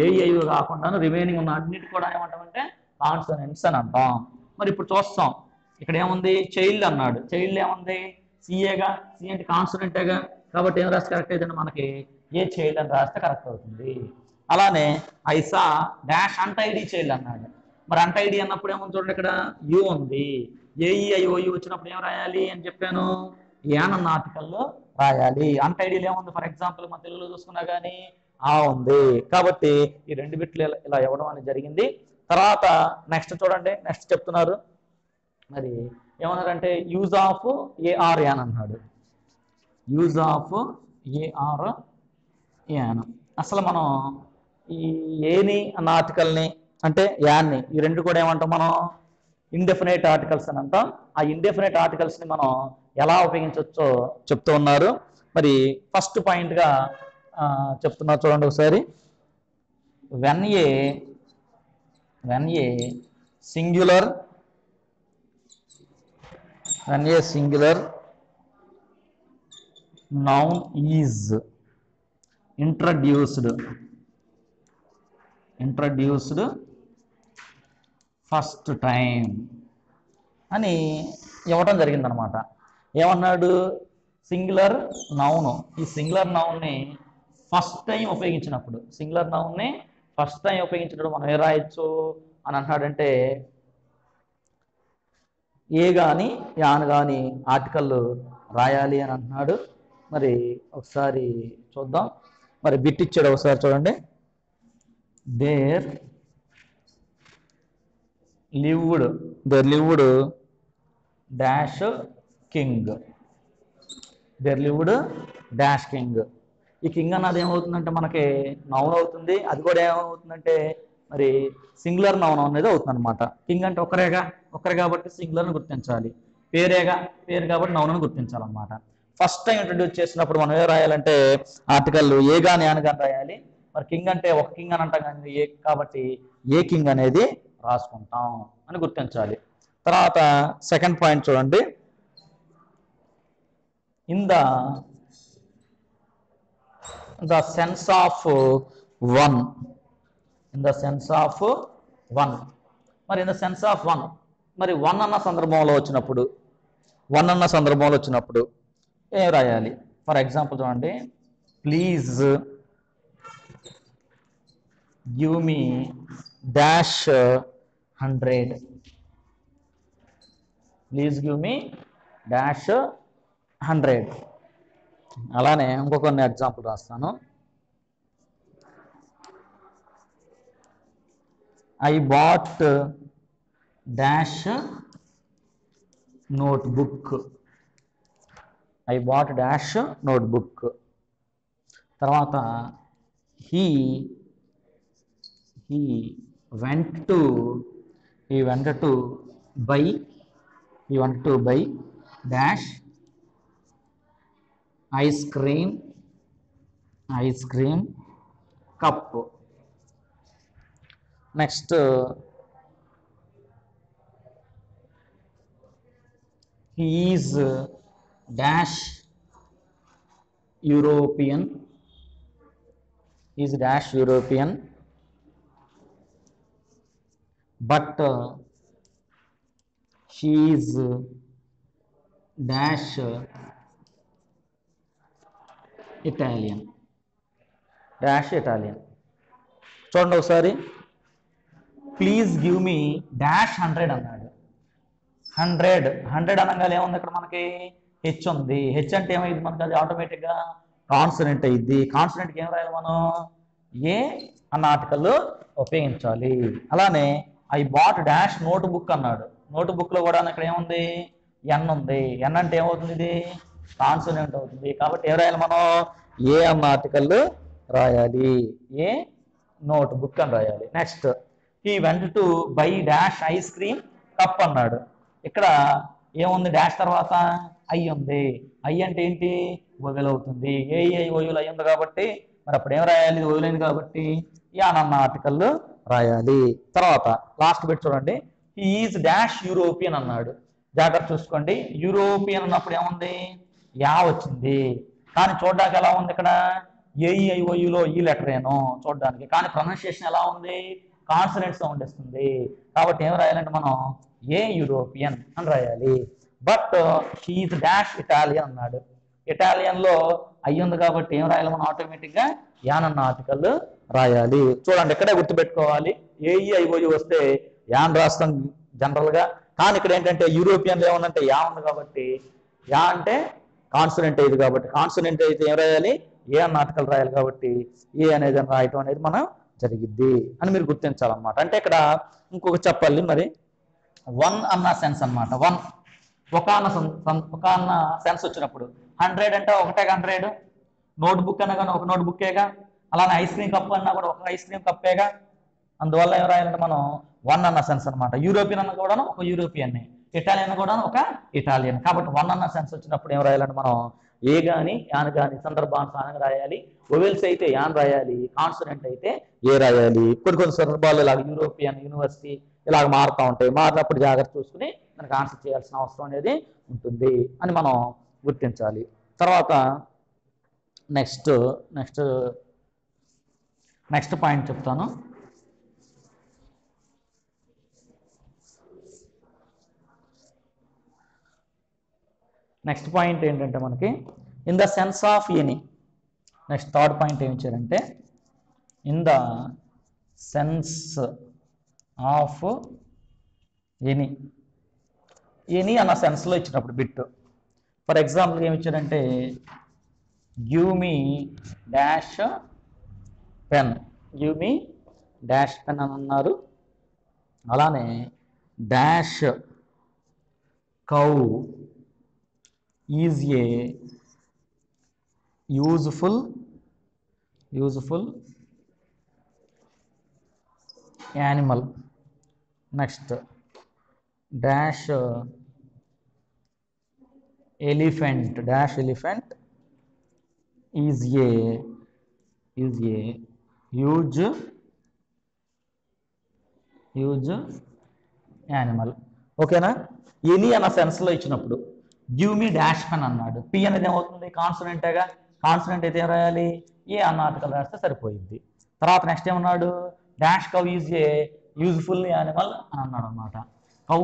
ఏఐవి కాకుండా రిమైనింగ్ ఉన్న అన్నిటి కూడా ఏమంటామంటే కాన్సోనెంట్స్ అని అంటాం. మరి ఇప్పుడు చూస్తాం, ఇక్కడ ఏముంది? చైల్డ్ అన్నాడు. చైల్డ్ ఏముంది? సిఏగా. సి అంటే కాన్సోనెంటేగా. కాబట్టి ఏం రాస్తే కరెక్ట్ అవుతుంది మనకి? ఏ చైల్డ్ అని రాస్తే కరెక్ట్ అవుతుంది. అలానే ఐసా డాష్ అంటైడి చైల్డ్ అన్నాడు. మరి అంటైడి అన్నప్పుడు ఏముంది చూడండి, ఇక్కడ యు ఉంది. ఏఈఐఓయు వచ్చినప్పుడు ఏం రాయాలి అని చెప్పాను? యాన్ అన్న ఆర్టికల్లో రాయాలి. అంటైడీలో ఏముంది? ఫర్ ఎగ్జాంపుల్ మన తెలుగులో చూసుకున్నా కానీ ఆ ఉంది. కాబట్టి ఈ రెండు బిట్లు ఇలా ఇవ్వడం అనేది జరిగింది. తర్వాత నెక్స్ట్ చూడండి, నెక్స్ట్ చెప్తున్నారు. మరి ఏమన్నారంటే యూజ్ ఆఫ్ ఏఆర్ యాన్ అన్నాడు. Use of a or an. అసలు మనం ఈ ఏని అన్న ఆర్టికల్ని అంటే యాన్ని, ఈ రెండు కూడా ఏమంటాం మనం? ఇండెఫినైట్ ఆర్టికల్స్ అని అంటాం. ఆ ఇండెఫినైట్ ఆర్టికల్స్ని మనం ఎలా ఉపయోగించవచ్చో చెప్తూ ఉన్నారు. మరి ఫస్ట్ పాయింట్గా చెప్తున్నారు చూడండి ఒకసారి. When a singular noun is introduced first time అని ఇవ్వటం జరిగిందనమాట. ఏమన్నాడు? Singular noun. ఈ సింగులర్ నౌన్ని ఫస్ట్ టైం ఉపయోగించినప్పుడు మనం ఏ రాయొచ్చు అని అంటున్నాడంటే ఏ కానీ యాన్ కానీ ఆర్టికల్ రాయాలి అని అంటున్నాడు. మరి ఒకసారి చూద్దాం. మరి బిట్ ఇచ్చాడు, ఒకసారి చూడండి. There lived dash king. ఈ కింగ్ అన్నది ఏమవుతుందంటే మనకి నౌన్ అవుతుంది. అది కూడా ఏమవుతుందంటే మరి సింగులర్ నౌన్ అనేది అవుతుంది అనమాట. కింగ్ అంటే ఒక్కరే కాబట్టి సింగులర్ని గుర్తించాలి. పేరు కాబట్టి నౌన్ అని గుర్తించాలన్నమాట. ఫస్ట్ టైం ఇంట్రడ్యూస్ చేసినప్పుడు మనం ఏ రాయాలంటే ఆర్టికల్ ఏ గాని యాన్ గాని రాయాలి. మరి కింగ్ అంటే ఒక కింగ్ అని అంటాం కానీ ఏ కాబట్టి ఏ కింగ్ అనేది రాసుకుంటాం అని గుర్తించాలి. తర్వాత సెకండ్ పాయింట్ చూడండి. In the sense of one. మరి in the sense of one, మరి వన్ అన్న సందర్భంలో వచ్చినప్పుడు ఏం రాయాలి? ఫర్ ఎగ్జాంపుల్ చూడండి. Please give me dash 100. అలానే ఇంకొన్ని ఎగ్జాంపుల్ రాస్తాను. I bought dash notebook. తర్వాత he went to buy dash ice cream cup. Next he is dash European. But she is dash Italian. చూడండి ఒకసారి. ప్లీజ్ గివ్ మీ డాష్ 100 అన్నాడు. 100 అనగానే ఏముంది ఇక్కడ మనకి? హెచ్ ఉంది. హెచ్ అంటే ఏమైంది మనకి? అది ఆటోమేటిక్గా కాన్సనెంట్ అయ్యింది. కాన్సనెంట్కి ఏం రాయాలి మనం? ఏ అన్న ఆర్టికల్ ఉపయోగించాలి. అలానే ఐ బాట్ డాష్ నోట్బుక్ అన్నాడు. నోట్బుక్లో కూడా ఇక్కడ ఏముంది? ఎన్ ఉంది. ఎన్ అంటే ఏమవుతుంది? ఇది కాన్సనెంట్ అవుతుంది. కాబట్టి ఏం రాయాలి మనం? ఏ అన్న ఆర్టికల్ రాయాలి. ఏ నోట్బుక్ అని రాయాలి. Next he went to buy dash ice cream cup అన్నాడు. ఇక్కడ ఏముంది? డాష్ తర్వాత ఐ ఉంది. ఐ అంటే ఏంటి? వొవెల్ అవుతుంది. ఓయులు అయి ఉంది కాబట్టి మరి అప్పుడు ఏం రాయాలి? వదిలేంది కాబట్టి యాన్ అన్న ఆర్టికల్ రాయాలి. తర్వాత లాస్ట్ బిట్ చూడండి. హీ ఈజ్ డాష్ యూరోపియన్ అన్నాడు. జాగ్రత్త చూసుకోండి. యూరోపియన్ అన్నప్పుడు ఏముంది? యా వచ్చింది. కానీ చూడడానికి ఎలా ఉంది ఇక్కడ ఏఈఐఓయులో ఈ లెటర్ ఏనో చూడడానికి, కానీ ప్రొనౌన్సియేషన్ ఎలా ఉంది, కాన్సనెంట్ సౌండ్ ఇస్తుంది. కాబట్టి ఏం రాయాలంటే మనం ఏ యూరోపియన్ అని రాయాలి. బట్ షీఈ్ డాష్ ఇటాలియన్ అన్నాడు. ఇటాలియన్లో అయ్యి ఉంది కాబట్టి ఏం రాయాలి మనం ఆటోమేటిక్గా యాన్ అన్న ఆర్టికల్ రాయాలి. చూడండి ఇక్కడే గుర్తుపెట్టుకోవాలి, ఏఈఐఓయు వస్తే యాన్ రాస్తాం జనరల్గా, కానీ ఇక్కడ ఏంటంటే యూరోపియన్లో ఏముందంటే యా ఉంది కాబట్టి, యా అంటే కాన్సనెంట్ ఇది కాబట్టి, కాన్సనెంట్ అయితే ఏం రాయాలి ఏ అన్న ఆర్టికల్ రాయాలి కాబట్టి ఏ అనేది రాయటం అనేది మనం జరిగిద్ది అని మీరు గుర్తించాలన్నమాట. అంటే ఇక్కడ ఇంకొక చెప్పాలి మరి, వన్ అన్న సెన్స్ అనమాట. వన్ ఒక అన్న సెన్స్ వచ్చినప్పుడు 100 అంటే ఒకటే 100, నోట్బుక్ అన్నా కానీ ఒక నోట్బుక్కేగా, అలానే ఐస్ క్రీమ్ కప్ అన్నా కూడా ఒక ఐస్ క్రీమ్ కప్పేగా. అందువల్ల ఏం రాయాలంటే మనం వన్ అన్న సెన్స్ అనమాట. యూరోపియన్ అన్న కూడా ఒక యూరోపియన్, ఇటాలియన్ కూడా ఒక ఇటాలియన్. కాబట్టి వన్ అన్న సెన్స్ వచ్చినప్పుడు ఏం రాయాలంటే మనం ఏ కానీ యాన్ కానీ సందర్భానుసారంగా రాయాలి. వొవెల్స్ అయితే యాన్ రాయాలి, కాన్సనెంట్ అయితే ఏ రాయాలి. కొన్ని సందర్భాల్లో ఇలాగ యూరోపియన్, యూనివర్సిటీ ఇలాగ మారుతూ ఉంటాయి. మారినప్పుడు జాగ్రత్త చూసుకుని మనకు ఆన్సర్ చేయాల్సిన అవసరం అనేది ఉంటుంది అని మనం గుర్తించాలి. తర్వాత నెక్స్ట్ పాయింట్ చెప్తాను. నెక్స్ట్ పాయింట్ ఏంటంటే మనకి in the sense of any. Next third point ఏమి ఇచ్చారంటే in the sense of any. Any అన్న సెన్స్లో ఇచ్చినప్పుడు బిట్. ఫర్ ఎగ్జాంపుల్ ఏమి ఇచ్చారంటే give me dash pen, give me dash pen అని అన్నారు. అలానే dash cow is a useful animal. Next dash elephant is a huge animal. ఓకేనా? ఎనీ అన్న సెన్స్లో ఇచ్చినప్పుడు గివ్ మీ డాష్ పెన్ అన్నాడు. పి అనేది ఏమవుతుంది, కాన్సనెంటేగా. కాన్సనెంట్ అయితే ఏం రాయాలి ఏ అన్న ఆర్టికల్ రాస్తే సరిపోయింది. తర్వాత నెక్స్ట్ ఏమన్నాడు dash cow is a useful animal అని అన్నాడు అనమాట. కవ్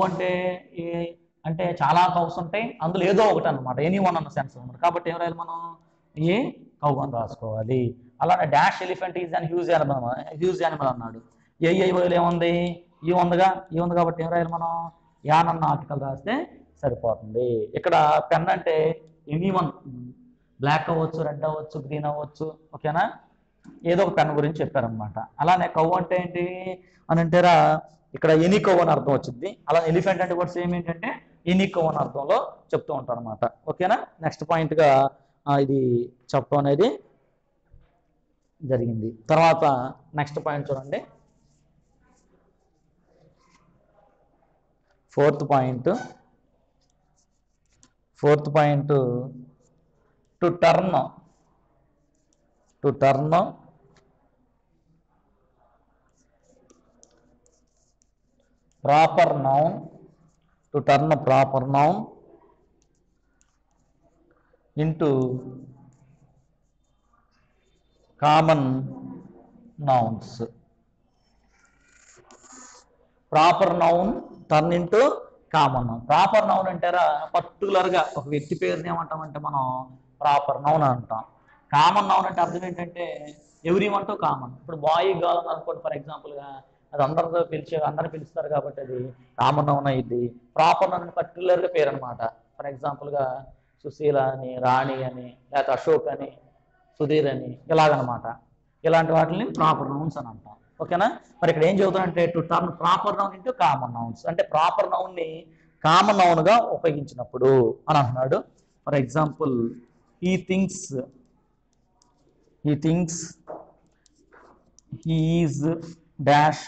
అంటే చాలా కవ్స్ ఉంటాయి, అందులో ఏదో ఒకటి అనమాట, ఎనీ వన్ అన్న సెన్స్ అనమాట. కాబట్టి ఏం రాయాలి మనం ఏ కవ్ అని రాసుకోవాలి. అలానే డాష్ ఎలిఫెంట్ ఈజ్ అని హ్యూజ్ యానిమల్ అన్నాడు. ఏఐఓలో ఏముంది ఈ ఉంది కాబట్టి ఏం రాయాలి మనం యాన్ అన్న ఆర్టికల్ రాస్తే సరిపోతుంది. ఇక్కడ పెన్ అంటే ఎనీ వన్, బ్లాక్ అవ్వచ్చు, రెడ్ అవ్వచ్చు, గ్రీన్ అవ్వచ్చు. ఓకేనా? ఏదో ఒక పెన్ గురించి చెప్పారనమాట. అలానే కవ్ అంటే ఏంటి అని అంటారా, ఇక్కడ ఎనీ కవ్ అని అర్థం వచ్చింది. అలా ఎలిఫెంట్ అంటే కూడా సేమ్ ఏంటంటే ఎనీ కవ్ అని అర్థంలో చెప్తూ ఉంటారు అనమాట. ఓకేనా? నెక్స్ట్ పాయింట్గా ఇది చెప్పడం అనేది జరిగింది. తర్వాత నెక్స్ట్ పాయింట్ చూడండి, fourth point to turn proper noun into common nouns. Proper noun turn into common noun. Proper noun అంటారా పర్టికులర్గా ఒక వ్యక్తి పేరుని ఏమంటామంటే మనం ప్రాపర్ నౌన్ అంటాం. కామన్ నౌన్ అంటే అర్థం ఏంటంటే ఎవ్రీ వన్ టు కామన్. ఇప్పుడు బాయ్ గర్ల్ అని అనుకోండి ఫర్ ఎగ్జాంపుల్గా, అది అందరితో అందరూ పిలుస్తారు కాబట్టి అది కామన్ నౌన్ అయ్యింది. ప్రాపర్ నౌన్ పర్టికులర్గా పేరు అనమాట. ఫర్ ఎగ్జాంపుల్గా సుశీల అని, రాణి అని, లేకపోతే అశోక్ అని, సుధీర్ అని, ఇలాగనమాట. ఇలాంటి వాటిని ప్రాపర్ నౌన్స్ అని అంటాం. ఓకేనా? మరి ఇక్కడ ఏం చెబుతానంటే to turn proper noun into common nouns, అంటే ప్రాపర్ నౌన్ని కామన్ నౌన్గా ఉపయోగించినప్పుడు అని అంటున్నాడు. For example he thinks he is dash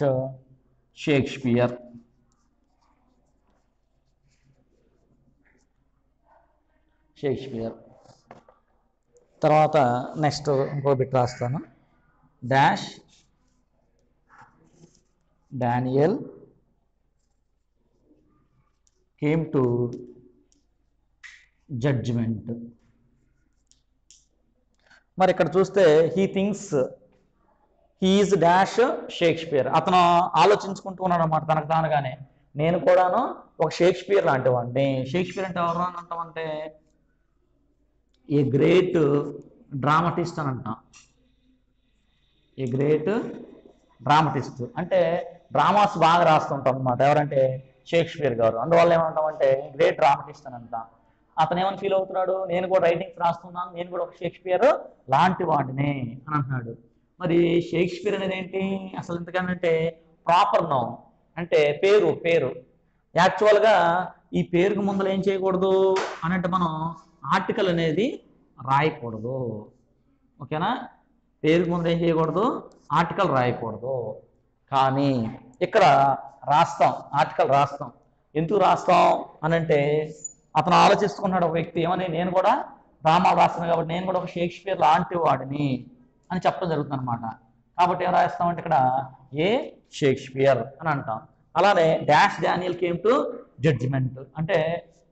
Shakespeare. తర్వాత నెక్స్ట్ ఇంకో బిట్ రాస్తాను. Dash Daniel came to judgment. మరి ఇక్కడ చూస్తే he thinks he is dash Shakespeare. అతను ఆలోచించుకుంటూ ఉన్నాడు అనమాట తనకు తానుగానే, నేను కూడాను ఒక షేక్స్పియర్ లాంటి వాడిని. షేక్స్పియర్ అంటే ఎవరు అని అంటామంటే ఏ గ్రేట్ డ్రామటిస్ట్ అని అంటాం. ఏ గ్రేట్ డ్రామటిస్ట్ అంటే డ్రామాస్ బాగా రాస్తుంటాం అనమాట. ఎవరంటే షేక్స్పియర్ గారు. అందువల్ల ఏమంటామంటే గ్రేట్ డ్రామటిస్ట్ అని అంటాం. అతను ఏమని ఫీల్ అవుతున్నాడు, నేను కూడా రైటింగ్స్ రాస్తున్నాను, నేను కూడా ఒక షేక్స్పియర్ లాంటి వాడిని అని అంటున్నాడు. మరి షేక్స్పియర్ అనేది ఏంటి అసలు, ఎందుకంటే ప్రాపర్ నౌన్ అంటే పేరు. పేరు యాక్చువల్గా ఈ పేరుకు ముందర ఏం చేయకూడదు అని అంటే మనం ఆర్టికల్ అనేది రాయకూడదు. ఓకేనా, పేరుకు ముందు ఏం చేయకూడదు, ఆర్టికల్ రాయకూడదు. కానీ ఇక్కడ రాస్తాం, ఆర్టికల్ రాస్తాం. ఎందుకు రాస్తాం అని అంటే అతను ఆలోచిస్తున్నాడు ఒక వ్యక్తి ఏమని, నేను కూడా డ్రామా రాస్తున్నాను కాబట్టి నేను కూడా ఒక షేక్స్పియర్ లాంటి వాడిని అని చెప్పడం జరుగుతుంది అనమాట. కాబట్టి ఏం రాస్తామంటే ఇక్కడ ఏ షేక్స్పియర్ అని అంటాం. అలానే dash Daniel came to judgement అంటే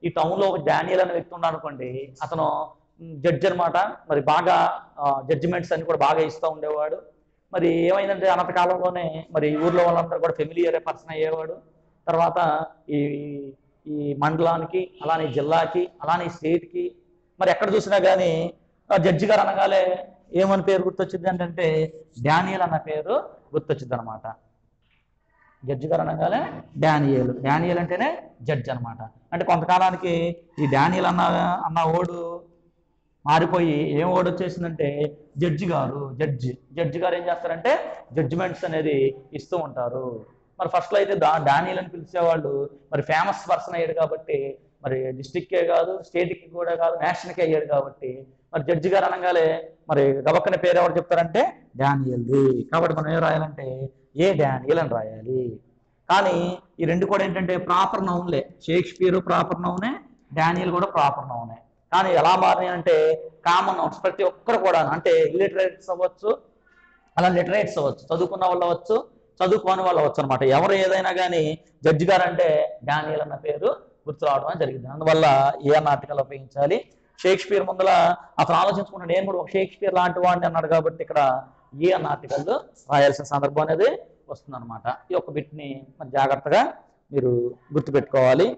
ఈ టౌన్లో ఒక డానియల్ అనే వ్యక్తి ఉన్నాడు అనుకోండి, అతను జడ్జి అనమాట. మరి బాగా జడ్జిమెంట్స్ అన్ని కూడా బాగా ఇస్తూ ఉండేవాడు. మరి ఏమైందంటే అనంత కాలంలోనే మరి ఊర్లో వాళ్ళందరూ కూడా ఫెమిలియర్ పర్సన్ అయ్యేవాడు. తర్వాత ఈ ఈ మండలానికి, అలానే జిల్లాకి, అలానే స్టేట్కి, మరి ఎక్కడ చూసినా కానీ జడ్జి గారు అనగానే ఏమని పేరు గుర్తొచ్చింది అంటే డానియల్ అన్న పేరు గుర్తొచ్చింది అనమాట. జడ్జి గారు అనగానే డానియల్, డానియల్ అంటేనే జడ్జి అనమాట. అంటే కొంతకాలానికి ఈ డానియల్ అన్న ఓడు మారిపోయి ఏం ఓడి వచ్చేసిందంటే జడ్జి గారు. జడ్జి గారు ఏం చేస్తారంటే జడ్జిమెంట్స్ అనేది ఇస్తూ ఉంటారు. మరి ఫస్ట్లో అయితే డానియల్ అని పిలిచేవాళ్ళు. మరి ఫేమస్ పర్సన్ అయ్యాడు కాబట్టి మరి డిస్టిక్కే కాదు, స్టేట్కి కూడా కాదు, నేషనల్కి అయ్యాడు కాబట్టి మరి జడ్జి గారు అనగానే మరి గబక్కన పేరు ఎవరు చెప్తారంటే డానియల్ది. కాబట్టి మనం ఏం రాయాలంటే ఏ డానియల్ అని రాయాలి. కానీ ఈ రెండు కూడా ఏంటంటే ప్రాపర్ నౌన్లే. షేక్స్పియర్ ప్రాపర్ నౌనే, డానియల్ కూడా ప్రాపర్ నౌనే. కానీ ఎలా మారినాయి అంటే కామన్ నౌన్స్. ప్రతి ఒక్కరు కూడా అంటే ఇల్లిటరేట్స్ అవ్వచ్చు, అలా లిటరేట్స్ అవ్వచ్చు, చదువుకున్న వాళ్ళు అవ్వచ్చు, చదువుకోని వాళ్ళు అవ్వచ్చు అనమాట. ఎవరు ఏదైనా కానీ జడ్జి గారు అంటే డానియల్ అన్న పేరు గుర్తు రావడం జరిగింది. అందువల్ల ఏ అన్న ఆర్టికల్ ఉపయోగించాలి. షేక్స్పియర్ ముందర అతను ఆలోచించుకున్నాడు, నేను కూడా ఒక షేక్స్పియర్ లాంటి వాడిని అన్నాడు కాబట్టి ఇక్కడ ఏ అన్న ఆర్టికల్ రాయాల్సిన సందర్భం అనేది వస్తుంది అనమాట. ఈ యొక్క బిట్ని మరి జాగ్రత్తగా మీరు గుర్తుపెట్టుకోవాలి.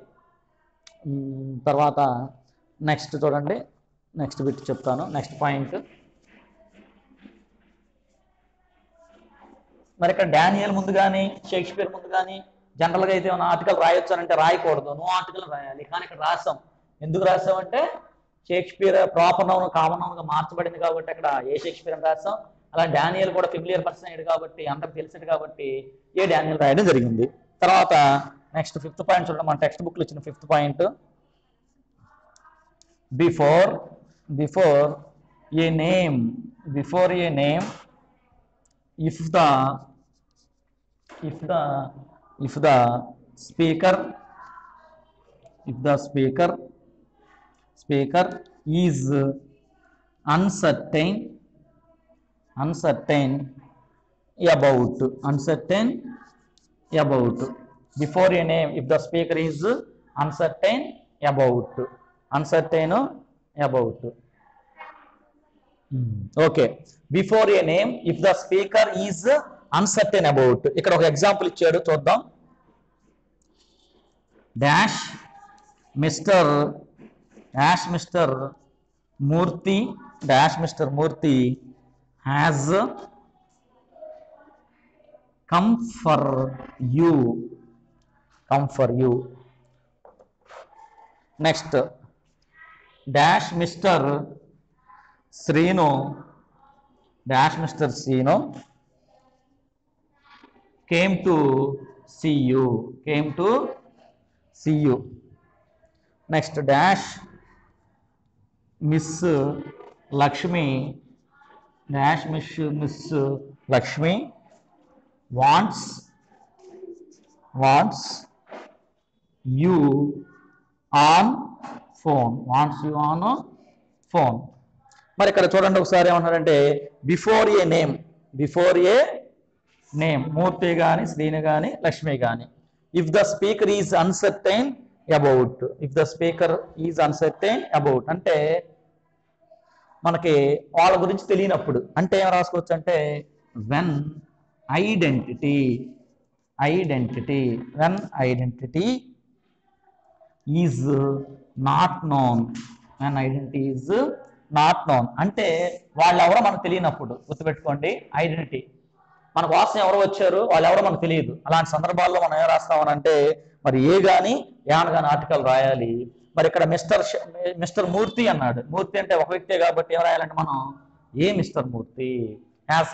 తర్వాత నెక్స్ట్ చూడండి, నెక్స్ట్ బిట్ చెప్తాను, నెక్స్ట్ పాయింట్. మరి ఇక్కడ డానియల్ ముందు కానీ షేక్స్పియర్ ముందు కానీ జనరల్గా అయితే ఏమైనా ఆర్టికల్ రాయొచ్చు అని అంటే రాయకూడదు, నో ఆర్టికల్ రాయాలి. కానీ ఇక్కడ రాసాం. ఎందుకు రాసామంటే షేక్స్పియర్ ప్రాపర్ నౌన్ కామన్ నౌన్గా మార్చబడింది కాబట్టి అక్కడ ఏ షేక్స్పియర్ అని రాసాం. అలా డానియల్ కూడా ఫెమిలియర్ పర్సన్ అయ్యాడు కాబట్టి, అందరికి తెలిసాడు కాబట్టి ఏ డానియల్ రాయడం జరిగింది. తర్వాత నెక్స్ట్ 5th పాయింట్ చూడండి, మన టెక్స్ట్ బుక్లో ఇచ్చిన 5th point. Before A name if the speaker is uncertain about before a name, if the speaker is uncertain about okay. Before A name if the speaker is uncertain about. ఇక్కడ ఒక example ఇచ్చాడు, చూద్దాం. Dash mister Murthy has come for you. Next dash mister Srinu came to see you. Next dash Miss Lakshmi wants you on phone. మరి ఇక్కడ చూడండి ఒకసారి ఏమన్నారంటే before ఏ name మూర్తి కానీ, శ్రీని కానీ, లక్ష్మి కానీ, if the speaker is uncertain about అంటే మనకి వాళ్ళ గురించి తెలియనప్పుడు అంటే ఏం రాసుకోవచ్చు అంటే when identity when identity is not known when identity is not known అంటే వాళ్ళు ఎవరో మనకు తెలియనప్పుడు గుర్తుపెట్టుకోండి ఐడెంటిటీ మన కోసం ఎవరు వచ్చారు వాళ్ళు ఎవరో మనకు తెలియదు అలాంటి సందర్భాల్లో మనం ఏం రాస్తామనంటే మరి ఏ గాని యాన్ గాని ఆర్టికల్ రాయాలి మరి ఇక్కడ మిస్టర్ మూర్తి అన్నాడు మూర్తి అంటే ఒక వ్యక్తే కాబట్టి ఏం రాయాలంటే మనం a Mister Murthy has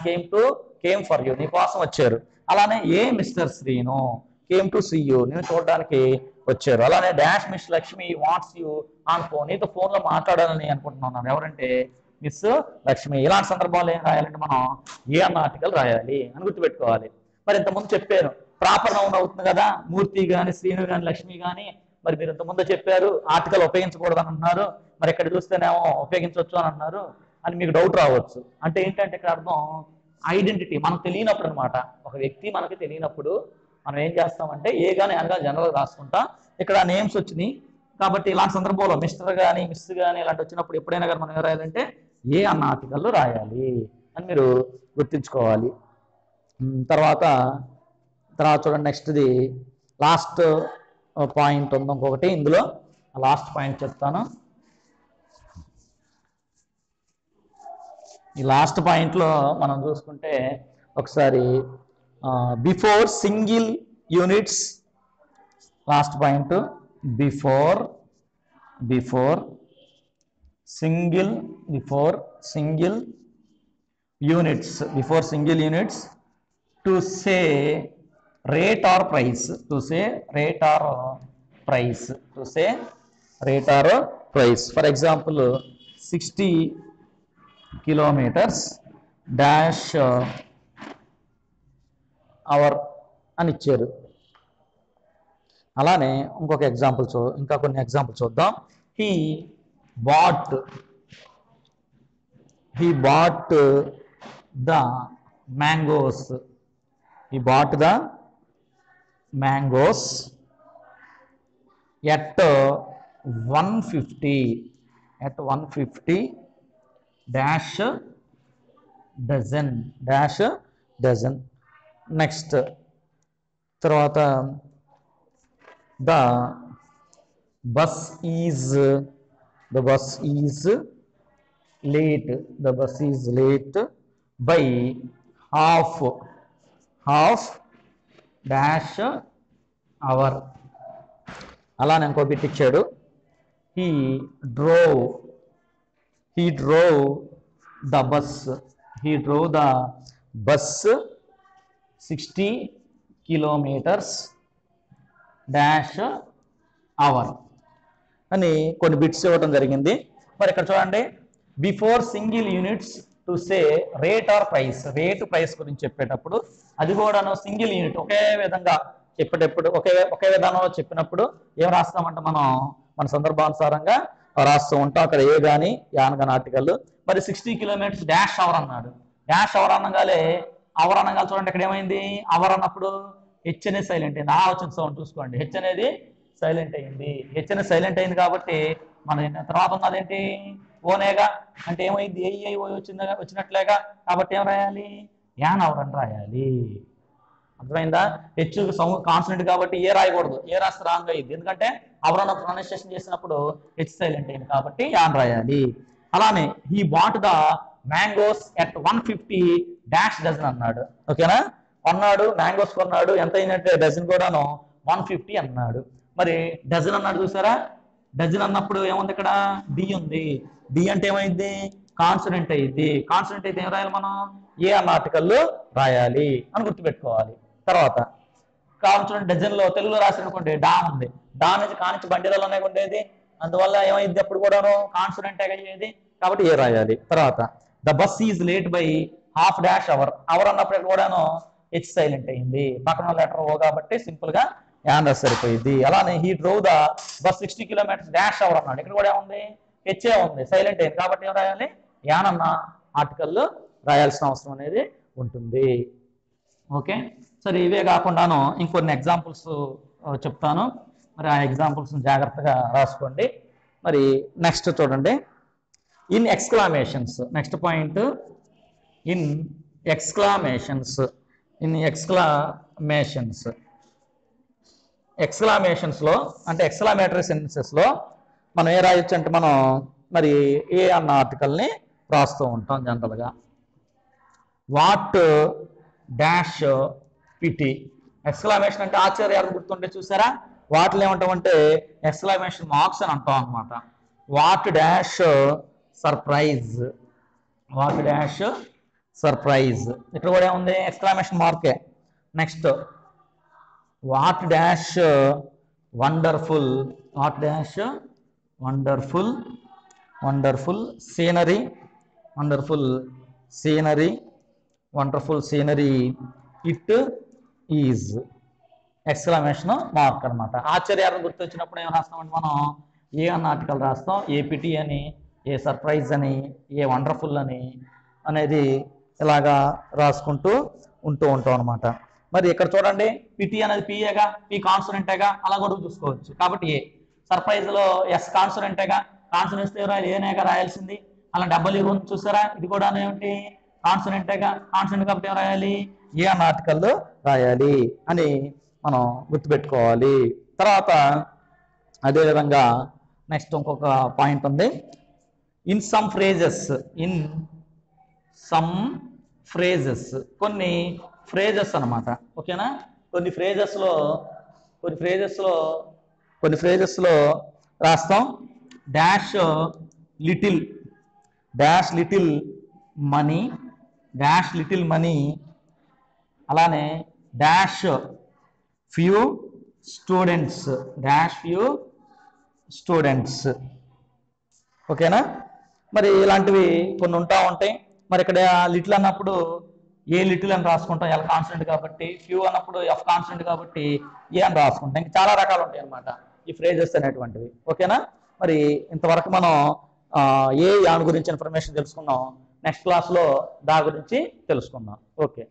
came for you నీ కోసం వచ్చారు అలానే a Mister Srinu came to see you నేను చూడడానికి వచ్చారు అలానే dash Miss Lakshmi wants you on phone నీతో ఫోన్లో మాట్లాడాలని అనుకుంటున్నాను ఎవరంటే మిస్ లక్ష్మి ఇలాంటి సందర్భాలు ఏం రాయాలంటే మనం ఏ అన్న ఆర్టికల్ రాయాలి అని గుర్తుపెట్టుకోవాలి మరి ఇంతకుముందు చెప్పాను ప్రాపర్ నౌన్ అవుతుంది కదా మూర్తి కానీ శ్రీను కానీ లక్ష్మి కానీ మరి మీరు ఇంతకుముందు చెప్పారు ఆర్టికల్ ఉపయోగించకూడదు అని అన్నారు మరి ఇక్కడ చూస్తేనేమో ఉపయోగించవచ్చు అని అన్నారు అని మీకు డౌట్ రావచ్చు అంటే ఏంటంటే ఇక్కడ అర్థం ఐడెంటిటీ మనకు తెలియనప్పుడు అనమాట ఒక వ్యక్తి మనకి తెలియనప్పుడు మనం ఏం చేస్తామంటే ఏ కానీ అనగా జనరల్ రాసుకుంటాం ఇక్కడ నేమ్స్ వచ్చినాయి కాబట్టి ఇలాంటి సందర్భంలో మిస్టర్ కానీ మిస్ కానీ ఇలాంటి వచ్చినప్పుడు ఎప్పుడైనా కానీ మనం ఏం రాయాలంటే ఏ అన్న ఆర్టికల్లో రాయాలి అని మీరు గుర్తుంచుకోవాలి తర్వాత చూడండి నెక్స్ట్ది లాస్ట్ పాయింట్ ఉంది ఇంకొకటి ఇందులో లాస్ట్ పాయింట్ చెప్తాను ఈ లాస్ట్ పాయింట్లో మనం చూసుకుంటే ఒకసారి before single units last point before single units to say rate or price for example 60 kilometers dash hour అని ఇచ్చారు అలానే ఇంకొక ఎగ్జాంపుల్ ఇంకా కొన్ని ఎగ్జాంపుల్ చూద్దాం he bought the mangoes at 150 dash dozen next తర్వాత the bus is late by half dash hour అలానే ఇంకో బిట్ ఇచ్చాడు he drove the bus 60 kilometers dash hour అని కొన్ని బిట్స్ ఇవ్వడం జరిగింది మరి ఇక్కడ చూడండి before single units to say rate or price price గురించి చెప్పేటప్పుడు అది కూడాను సింగిల్ యూనిట్ ఒకే విధంగా చెప్పేటప్పుడు ఒకే విధానంలో చెప్పినప్పుడు ఏం రాస్తామంటే మనం మన సందర్భానుసారంగా రాస్తూ ఉంటాం అక్కడ ఏ కానీ యాన్ కానీ ఆర్టికల్ మరి 60 kilometers డాష్ అవర్ అన్నాడు డాష్ అవర్ అనగానే చూడండి ఇక్కడ ఏమైంది అవర్ అన్నప్పుడు హెచ్ అనేది సైలెంట్ అయింది వచ్చిన సౌండ్ చూసుకోండి హెచ్ అనేది సైలెంట్ అయింది హెచ్ అనేది సైలెంట్ అయింది కాబట్టి మన తర్వాత ఉన్నదేంటి ఓనేగా అంటే ఏమైంది వచ్చినట్లేగా కాబట్టి ఏం రాయాలి యాన్ అవర్ అని రాయాలి అర్థమైందా హెచ్ కాన్సనెంట్ కాబట్టి ఏ రాయకూడదు ఏ రాస్తే రాంగ్ అయ్యింది ఎందుకంటే అవర్ అన్న ప్రొనౌన్సియేషన్ చేసినప్పుడు హెచ్ సైలెంట్ అయింది కాబట్టి యాన్ రాయాలి అలానే he bought the mangoes at 150 dash dozen అన్నాడు ఓకేనా కొన్నాడు మ్యాంగోస్ కొన్నాడు ఎంత అయినట్టే డజన్ కూడాను 150 అన్నాడు మరి డజన్ అన్నాడు చూసారా డజన్ అన్నప్పుడు ఏముంది ఇక్కడ డి ఉంది డి అంటే ఏమైంది కాన్సనెంట్ అయింది కాన్సనెంట్ అయితే ఏం రాయాలి మనం ఏ అన్న ఆర్టికల్లో రాయాలి అని గుర్తుపెట్టుకోవాలి తర్వాత కావాల్సిన డజన్లో తెలుగులో రాసినటువంటి డా ఉంది డా నుంచి కానించి బండిలలోనే ఉండేది అందువల్ల ఏమైంది అప్పుడు కూడాను కాన్సనెంట్ అయ్యేది కాబట్టి ఏ రాయాలి తర్వాత the bus is late by half dash our అన్నప్పుడు కూడాను హెచ్ సైలెంట్ అయింది పక్కన లెటర్ ఓ కాబట్టి సింపుల్ గా యాన్ సరిపోయింది అలానే he drove the bus 60 kilometers dash our అన్నాడు ఇక్కడ కూడా ఏముంది హెచ్ఏ ఉంది సైలెంట్ అయింది కాబట్టి ఏం రాయాలి యాన్ అన్న ఆర్టికల్ రాయాల్సిన అవసరం అనేది ఉంటుంది ఓకే సరే ఇవే కాకుండాను ఇంకొన్ని ఎగ్జాంపుల్స్ చెప్తాను మరి ఆ ఎగ్జాంపుల్స్ జాగ్రత్తగా రాసుకోండి మరి నెక్స్ట్ చూడండి in exclamations. Next point in exclamations. In exclamations. ఎక్స్క్లామేషన్స్లో అంటే ఎక్స్క్లామేటరీ సెంటెన్సెస్లో మనం ఏ రాయొచ్చు అంటే మనం మరి ఏ అన్న ఆర్టికల్ని రాస్తూ ఉంటాం జనరల్గా. What dash PT. ఎక్స్క్లామేషన్ అంటే ఆశ్చర్యాలు గుర్తుంటే చూసారా, వాటిలో ఏమంటామంటే ఎక్స్క్లామేషన్ మార్క్స్ అని అంటాం అనమాట. What dash surprise. What dash surprise. ఇక్కడ కూడా ఏముంది ఎక్స్క్లామేషన్ మార్కే. Next what dash wonderful. What dash wonderful. Wonderful scenery. Wonderful scenery. Wonderful scenery it is. Exclamation mark అనమాట. ఆశ్చర్యాలను గుర్తొచ్చినప్పుడు ఏం రాస్తామంటే మనం ఏ అన్న ఆర్టికల్ రాస్తాం, ఏ పిటి అని, ఏ సర్ప్రైజ్ అని, ఏ వండర్ఫుల్ అని అనేది ఇలాగా రాసుకుంటూ ఉంటాం అనమాట. మరి ఇక్కడ చూడండి పిటి అనేది పిఏగా, పి కాన్సనెంటేగా, అలా కూడా చూసుకోవచ్చు. కాబట్టి ఏ. సర్ప్రైజ్లో ఎస్ కాన్సనెంటేగా, కాన్సనెంట్స్ ఏనేగా రాయాల్సింది. అలా డబ్ల్యూ చూసారా, ఇది కూడా ఏమిటి కాన్సనెంటేగా, కాన్సనెంట్ కాబట్టి ఏం రాయాలి, ఏ అన్న ఆర్టికల్లో రాయాలి అని మనం గుర్తుపెట్టుకోవాలి. తర్వాత అదేవిధంగా నెక్స్ట్ ఇంకొక పాయింట్ ఉంది. In some phrases. In some phrases. కొన్ని ఫ్రేజెస్ అనమాట. ఓకేనా, కొన్ని ఫ్రేజెస్లో రాస్తాం dash little. Dash little money. Dash little money. అలానే dash few students. Dash few students. ఓకేనా, మరి ఇలాంటివి కొన్ని ఉంటాయి. మరి ఇక్కడ లిటిల్ అన్నప్పుడు ఏ లిటిల్ అని రాసుకుంటాం, ఎల్ కాన్స్టెంట్ కాబట్టి. ఫ్యూ అన్నప్పుడు ఎఫ్ కాన్స్టెంట్ కాబట్టి ఏ అని రాసుకుంటాం. ఇంకా చాలా రకాలు ఉంటాయి అన్నమాట ఈ ఫ్రేజెస్ అనేటువంటివి. ఓకేనా, మరి ఇంతవరకు మనం ఏ యాన్ గురించి ఇన్ఫర్మేషన్ తెలుసుకున్నాం. నెక్స్ట్ క్లాస్లో దాని గురించి తెలుసుకుందాం. ఓకే.